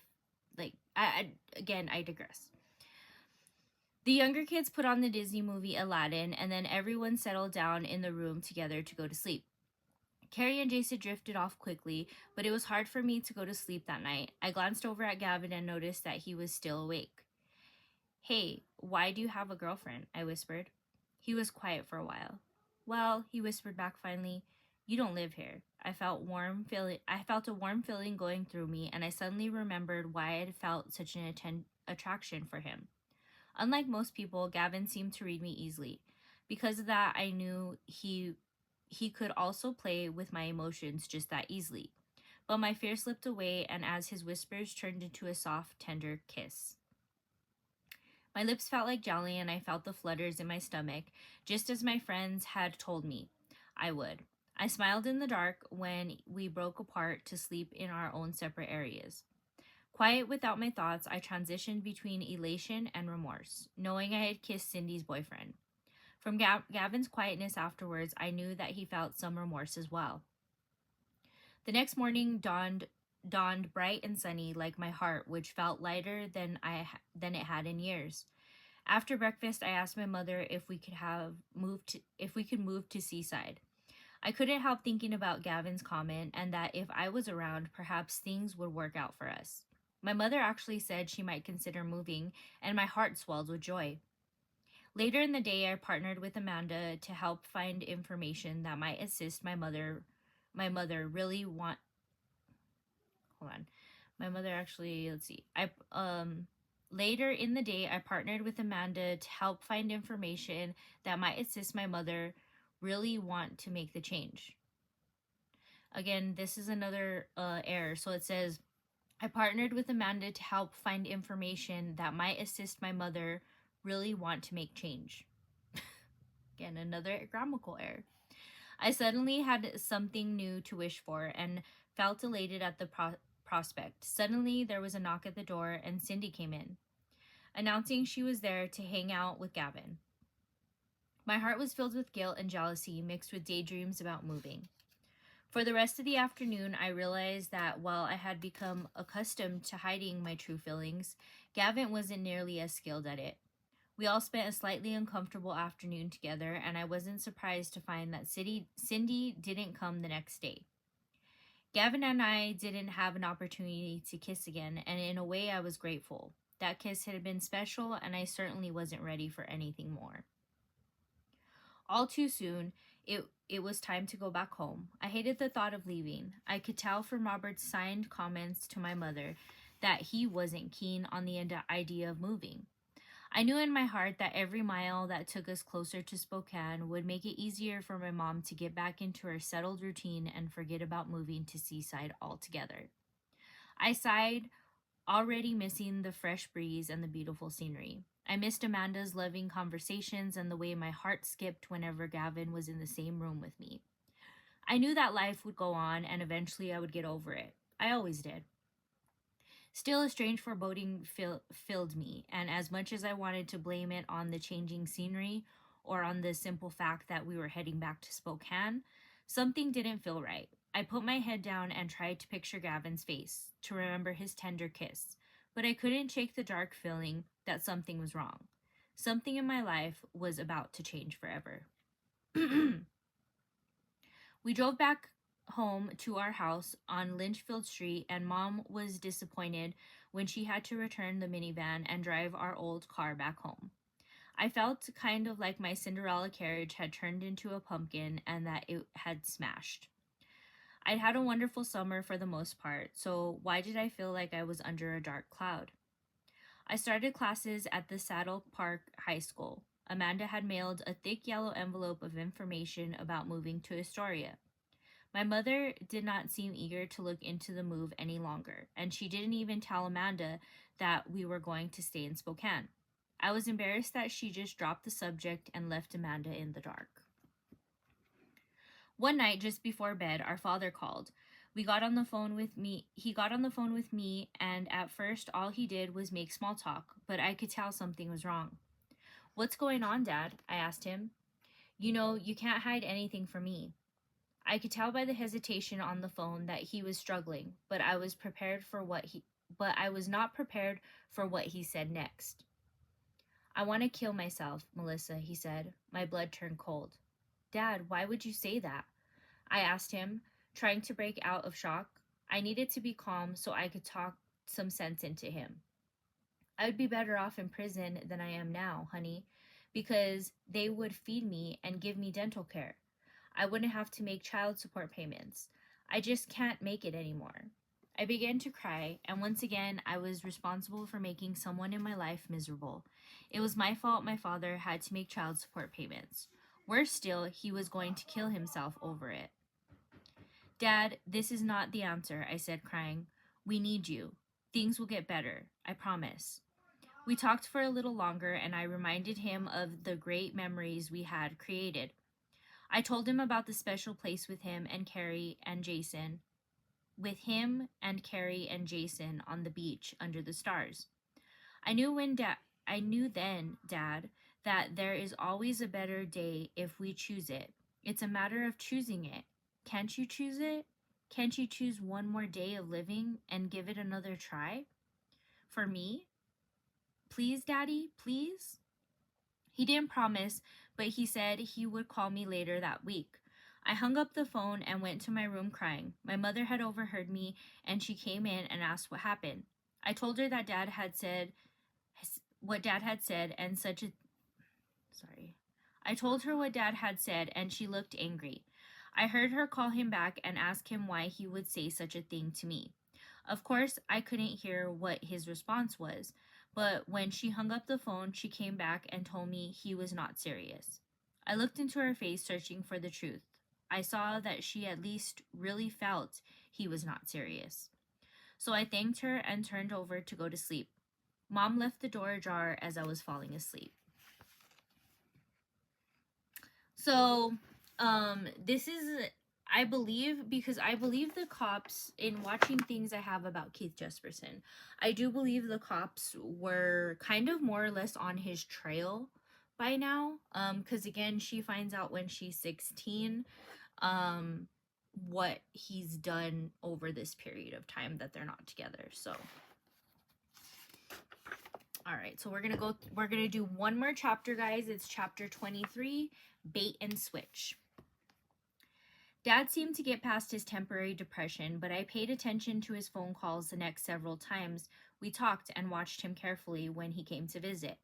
like, I digress. The younger kids put on the Disney movie Aladdin, and then everyone settled down in the room together to go to sleep. Carrie and Jason drifted off quickly, but it was hard for me to go to sleep that night. I glanced over at Gavin and noticed that he was still awake. Hey, why do you have a girlfriend? I whispered. He was quiet for a while. Well, he whispered back finally, you don't live here. I felt a warm feeling going through me, and I suddenly remembered why I had felt such an attraction for him. Unlike most people, Gavin seemed to read me easily. Because of that, I knew he could also play with my emotions just that easily. But my fear slipped away, and as his whispers turned into a soft, tender kiss. My lips felt like jelly, and I felt the flutters in my stomach, just as my friends had told me I would. I smiled in the dark when we broke apart to sleep in our own separate areas. Quiet without my thoughts, I transitioned between elation and remorse, knowing I had kissed Cindy's boyfriend. From Gavin's quietness afterwards, I knew that he felt some remorse as well. The next morning dawned bright and sunny like my heart, which felt lighter than it had in years. After breakfast, I asked my mother if we could move to Seaside. I couldn't help thinking about Gavin's comment and that if I was around, perhaps things would work out for us. My mother actually said she might consider moving, and my heart swelled with joy. Later in the day, I partnered with Amanda to help find information that might assist my mother really want. Hold on. My mother actually, let's see. Later in the day, I partnered with Amanda to help find information that might assist my mother really want to make the change. Again, this is another error. So it says, I partnered with Amanda to help find information that might assist my mother really want to make change. Again, another grammatical error. I suddenly had something new to wish for and felt elated at the prospect. Suddenly, there was a knock at the door and Cindy came in, announcing she was there to hang out with Gavin. My heart was filled with guilt and jealousy mixed with daydreams about moving. For the rest of the afternoon, I realized that while I had become accustomed to hiding my true feelings, Gavin wasn't nearly as skilled at it. We all spent a slightly uncomfortable afternoon together, and I wasn't surprised to find that Cindy didn't come the next day. Gavin and I didn't have an opportunity to kiss again, and in a way I was grateful. That kiss had been special, and I certainly wasn't ready for anything more. All too soon, it was time to go back home. I hated the thought of leaving. I could tell from Robert's signed comments to my mother that he wasn't keen on the idea of moving. I knew in my heart that every mile that took us closer to Spokane would make it easier for my mom to get back into her settled routine and forget about moving to Seaside altogether. I sighed, already missing the fresh breeze and the beautiful scenery. I missed Amanda's loving conversations and the way my heart skipped whenever Gavin was in the same room with me. I knew that life would go on and eventually I would get over it. I always did. Still, a strange foreboding filled me, and as much as I wanted to blame it on the changing scenery or on the simple fact that we were heading back to Spokane, something didn't feel right. I put my head down and tried to picture Gavin's face, to remember his tender kiss, but I couldn't shake the dark feeling that something was wrong. Something in my life was about to change forever. We drove back home to our house on Lynchfield Street, and Mom was disappointed when she had to return the minivan and drive our old car back home. I felt kind of like my Cinderella carriage had turned into a pumpkin and that it had smashed. I'd had a wonderful summer for the most part, so why did I feel like I was under a dark cloud? I started classes at the Saddle Park High School. Amanda had mailed a thick yellow envelope of information about moving to Astoria. My mother did not seem eager to look into the move any longer, and she didn't even tell Amanda that we were going to stay in Spokane. I was embarrassed that she just dropped the subject and left Amanda in the dark. One night, just before bed, our father called. He got on the phone with me, and at first all he did was make small talk, but I could tell something was wrong. "What's going on, Dad?" I asked him. "You know, you can't hide anything from me." I could tell by the hesitation on the phone that he was struggling, but I was not prepared for what he said next. "I want to kill myself, Melissa," he said. My blood turned cold. "Dad, why would you say that?" I asked him, trying to break out of shock. I needed to be calm so I could talk some sense into him. "I would be better off in prison than I am now, honey, because they would feed me and give me dental care. I wouldn't have to make child support payments. I just can't make it anymore." I began to cry, and once again, I was responsible for making someone in my life miserable. It was my fault my father had to make child support payments. Worse still, he was going to kill himself over it. "Dad, this is not the answer," I said, crying. "We need you. Things will get better. I promise." We talked for a little longer, and I reminded him of the great memories we had created. I told him about the special place with him and Carrie and Jason on the beach under the stars. I knew then, Dad, that there is always a better day if we choose it. It's a matter of choosing it. Can't you choose it? Can't you choose one more day of living and give it another try? For me? Please, Daddy, please? He didn't promise, but he said he would call me later that week. I hung up the phone and went to my room crying. My mother had overheard me, and she came in and asked what happened. I told her that Dad had said what Dad had said, and I told her what Dad had said, and she looked angry. I heard her call him back and ask him why he would say such a thing to me. Of course, I couldn't hear what his response was, but when she hung up the phone, she came back and told me he was not serious. I looked into her face, searching for the truth. I saw that she at least really felt he was not serious. So I thanked her and turned over to go to sleep. Mom left the door ajar as I was falling asleep. So, this is, I believe the cops, in watching things I have about Keith Jesperson, I do believe the cops were kind of more or less on his trail by now. Because again, she finds out when she's 16, what he's done over this period of time that they're not together. So, all right, so we're gonna do one more chapter, guys. It's chapter 23, Bait and Switch. Dad seemed to get past his temporary depression, but I paid attention to his phone calls the next several times we talked and watched him carefully when he came to visit.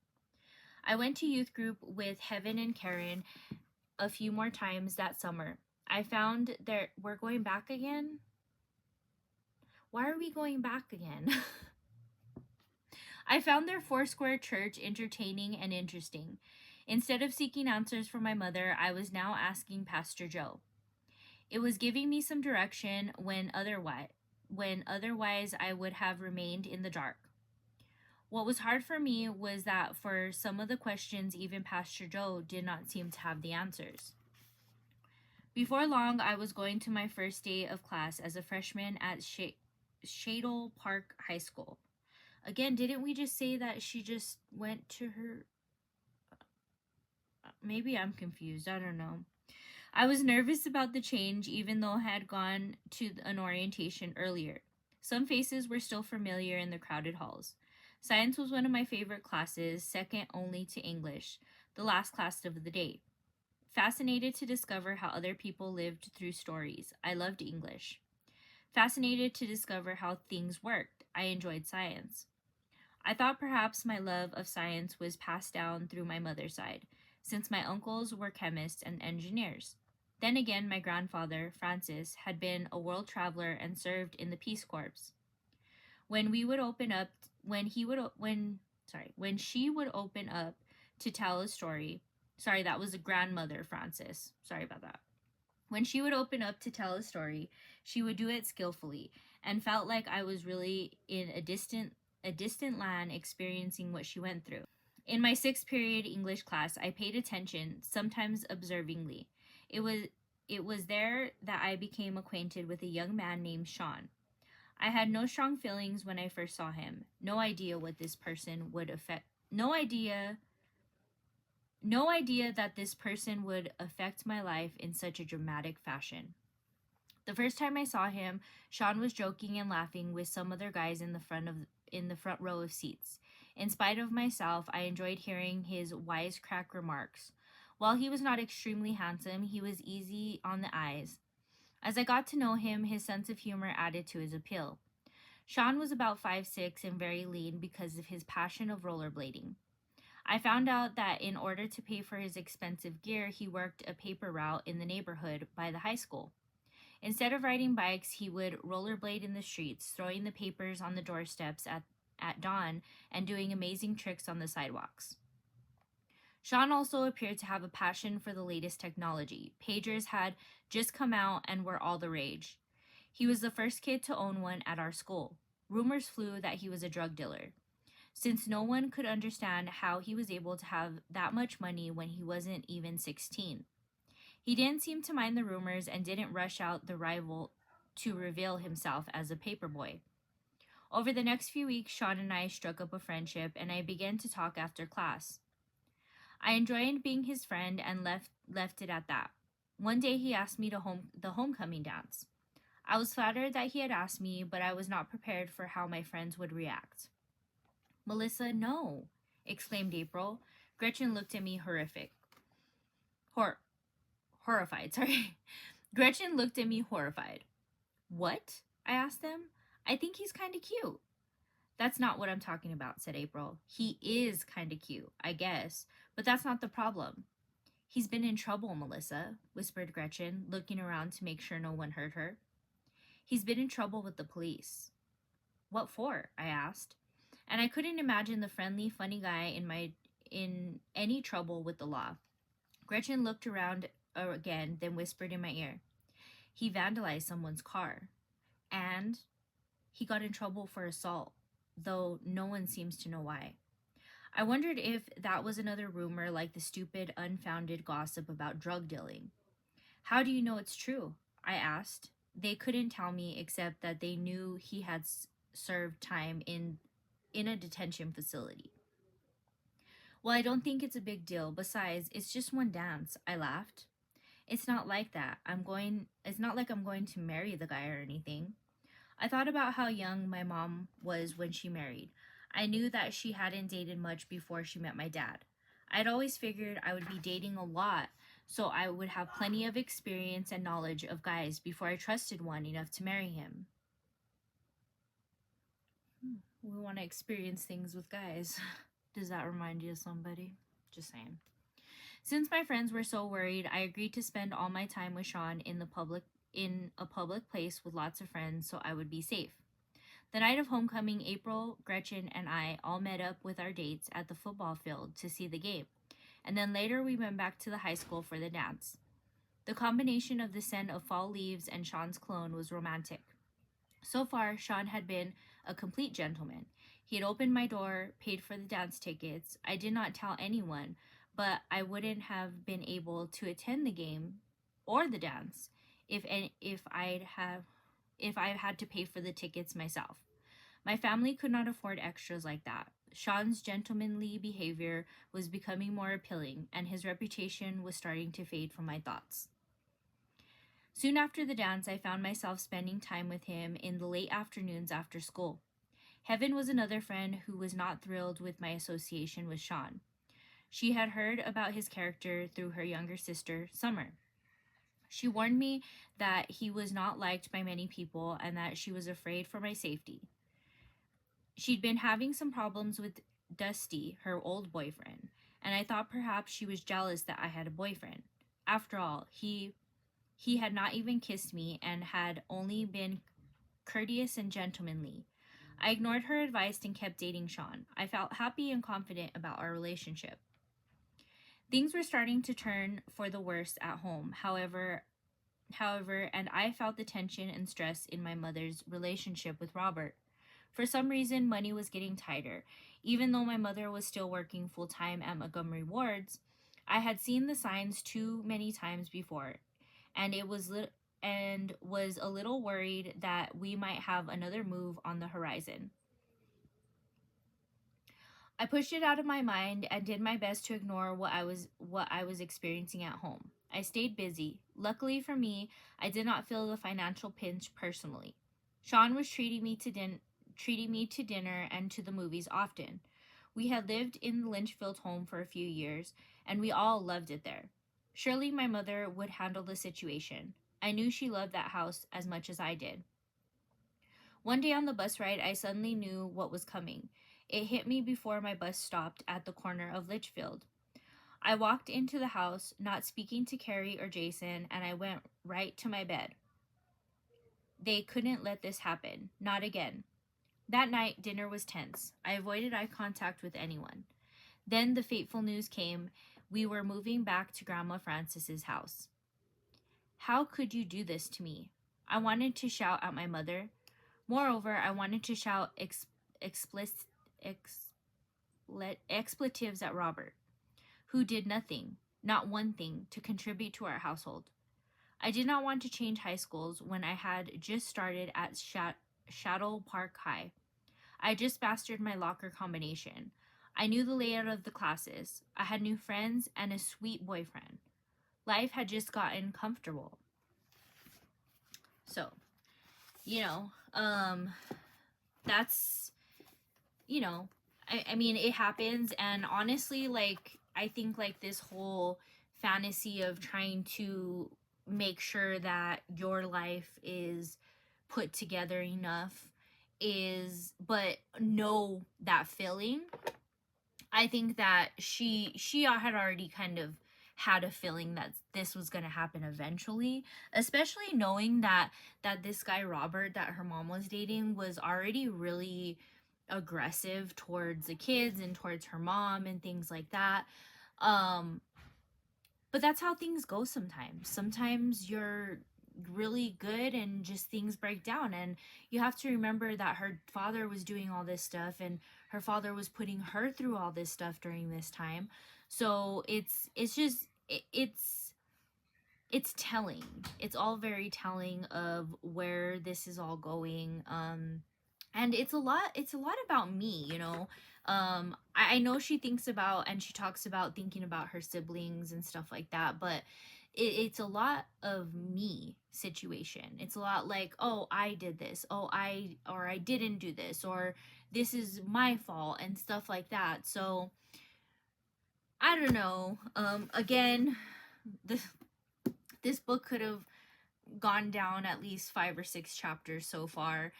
I went to youth group with Heaven and Karen a few more times that summer. I found that we're going back again. Why are we going back again? I found their Foursquare church entertaining and interesting. Instead of seeking answers from my mother, I was now asking Pastor Joe. It was giving me some direction when otherwise I would have remained in the dark. What was hard for me was that for some of the questions, even Pastor Joe did not seem to have the answers. Before long, I was going to my first day of class as a freshman at Shadle Park High School. Again, didn't we just say that she just went to her... Maybe I'm confused. I don't know. I was nervous about the change, even though I had gone to an orientation earlier. Some faces were still familiar in the crowded halls. Science was one of my favorite classes, second only to English, the last class of the day. Fascinated to discover how other people lived through stories, I loved English. Fascinated to discover how things worked, I enjoyed science. I thought perhaps my love of science was passed down through my mother's side, since my uncles were chemists and engineers. Then again, my grandfather, Francis, had been a world traveler and served in the Peace Corps. When she would open up to tell a story, sorry, that was a grandmother, Francis. Sorry about that. When she would open up to tell a story, she would do it skillfully and felt like I was really in a distant land experiencing what she went through. In my sixth period English class, I paid attention, sometimes observingly. It was there that I became acquainted with a young man named Sean. I had no strong feelings when I first saw him. No idea that this person would affect my life in such a dramatic fashion. The first time I saw him, Sean was joking and laughing with some other guys in the front row of seats. In spite of myself, I enjoyed hearing his wisecrack remarks. While he was not extremely handsome, he was easy on the eyes. As I got to know him, his sense of humor added to his appeal. Sean was about 5'6" and very lean because of his passion of rollerblading. I found out that in order to pay for his expensive gear, he worked a paper route in the neighborhood by the high school. Instead of riding bikes, he would rollerblade in the streets, throwing the papers on the doorsteps at dawn and doing amazing tricks on the sidewalks. Sean also appeared to have a passion for the latest technology. Pagers had just come out and were all the rage. He was the first kid to own one at our school. Rumors flew that he was a drug dealer, since no one could understand how he was able to have that much money when he wasn't even 16. He didn't seem to mind the rumors and didn't rush out the rival to reveal himself as a paperboy. Over the next few weeks, Sean and I struck up a friendship, and I began to talk after class. I enjoyed being his friend and left it at that. One day he asked me to the homecoming dance. I was flattered that he had asked me, but I was not prepared for how my friends would react. "Melissa, no," exclaimed April. Gretchen looked at me horrified. Gretchen looked at me horrified. "What?" I asked them. "I think he's kind of cute." "That's not what I'm talking about," said April. "He is kind of cute, I guess, but that's not the problem." "He's been in trouble, Melissa," whispered Gretchen, looking around to make sure no one heard her. "He's been in trouble with the police." "What for?" I asked. And I couldn't imagine the friendly, funny guy in any trouble with the law. Gretchen looked around again, then whispered in my ear, "He vandalized someone's car. And he got in trouble for assault, though no one seems to know why." I wondered if that was another rumor like the stupid, unfounded gossip about drug dealing. "How do you know it's true?" I asked. They couldn't tell me except that they knew he had served time in a detention facility. "Well, I don't think it's a big deal. Besides, it's just one dance," I laughed. It's not like that. It's not like I'm going to marry the guy or anything." I thought about how young my mom was when she married. I knew that she hadn't dated much before she met my dad. I'd always figured I would be dating a lot, so I would have plenty of experience and knowledge of guys before I trusted one enough to marry him. We want to experience things with guys. Does that remind you of somebody? Just saying. Since my friends were so worried, I agreed to spend all my time with Sean in a public place with lots of friends so I would be safe. The night of homecoming, April, Gretchen, and I all met up with our dates at the football field to see the game, and then later we went back to the high school for the dance. The combination of the scent of fall leaves and Sean's cologne was romantic. So far, Sean had been a complete gentleman. He had opened my door, paid for the dance tickets. I did not tell anyone, but I wouldn't have been able to attend the game or the dance if I had to pay for the tickets myself. My family could not afford extras like that. Sean's gentlemanly behavior was becoming more appealing, and his reputation was starting to fade from my thoughts. Soon after the dance, I found myself spending time with him in the late afternoons after school. Heaven was another friend who was not thrilled with my association with Sean. She had heard about his character through her younger sister, Summer. She warned me that he was not liked by many people and that she was afraid for my safety. She'd been having some problems with Dusty, her old boyfriend, and I thought perhaps she was jealous that I had a boyfriend. After all, he had not even kissed me and had only been courteous and gentlemanly. I ignored her advice and kept dating Sean. I felt happy and confident about our relationship. Things were starting to turn for the worse at home, however, and I felt the tension and stress in my mother's relationship with Robert. For some reason, money was getting tighter. Even though my mother was still working full-time at Montgomery Wards, I had seen the signs too many times before, and was a little worried that we might have another move on the horizon. I pushed it out of my mind and did my best to ignore what I was experiencing at home. I stayed busy. Luckily for me, I did not feel the financial pinch personally. Sean was treating me to dinner and to the movies often. We had lived in the Lynchfield home for a few years, and we all loved it there. Surely my mother would handle the situation. I knew she loved that house as much as I did. One day on the bus ride, I suddenly knew what was coming. It hit me before my bus stopped at the corner of Litchfield. I walked into the house, not speaking to Carrie or Jason, and I went right to my bed. They couldn't let this happen. Not again. That night, dinner was tense. I avoided eye contact with anyone. Then the fateful news came. We were moving back to Grandma Frances's house. How could you do this to me? I wanted to shout at my mother. Moreover, I wanted to shout expletives at Robert, who did nothing, not one thing, to contribute to our household. I did not want to change high schools when I had just started at Shadow Park High. I just mastered my locker combination. I knew the layout of the classes. I had new friends and a sweet boyfriend. Life had just gotten comfortable. So, that's, I mean, it happens. And honestly, I think, this whole fantasy of trying to make sure that your life is put together enough but know that feeling. I think that she had already kind of had a feeling that this was going to happen eventually, especially knowing that this guy Robert that her mom was dating was already really aggressive towards the kids and towards her mom and things like that. But that's how things go sometimes. Sometimes you're really good and just things break down, and you have to remember that her father was doing all this stuff and her father was putting her through all this stuff during this time. So it's telling. It's all very telling of where this is all going. And it's a lot about me, I know she thinks about and she talks about thinking about her siblings and stuff like that, but it's a lot of me situation. It's a lot like, oh, I did this, I didn't do this, or this is my fault and stuff like that. So I don't know. Again, this book could have gone down at least 5 or 6 chapters so far.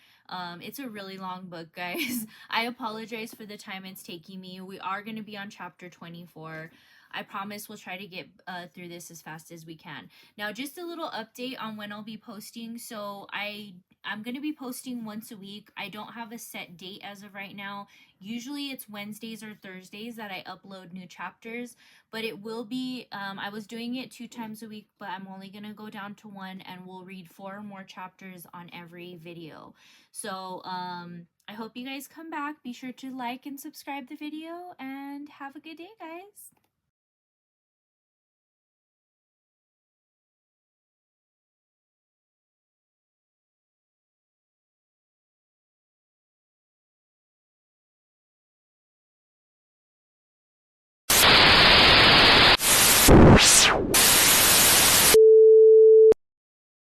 It's a really long book, guys. I apologize for the time it's taking me. We are going to be on chapter 24. I promise we'll try to get through this as fast as we can. Now, just a little update on when I'll be posting. So I I'm going to be posting once a week. I don't have a set date as of right now. Usually it's Wednesdays or Thursdays that I upload new chapters, but it will be, I was doing it 2 times a week, but I'm only going to go down to one, and we'll read 4 more chapters on every video. So I hope you guys come back. Be sure to like and subscribe the video, and have a good day, guys.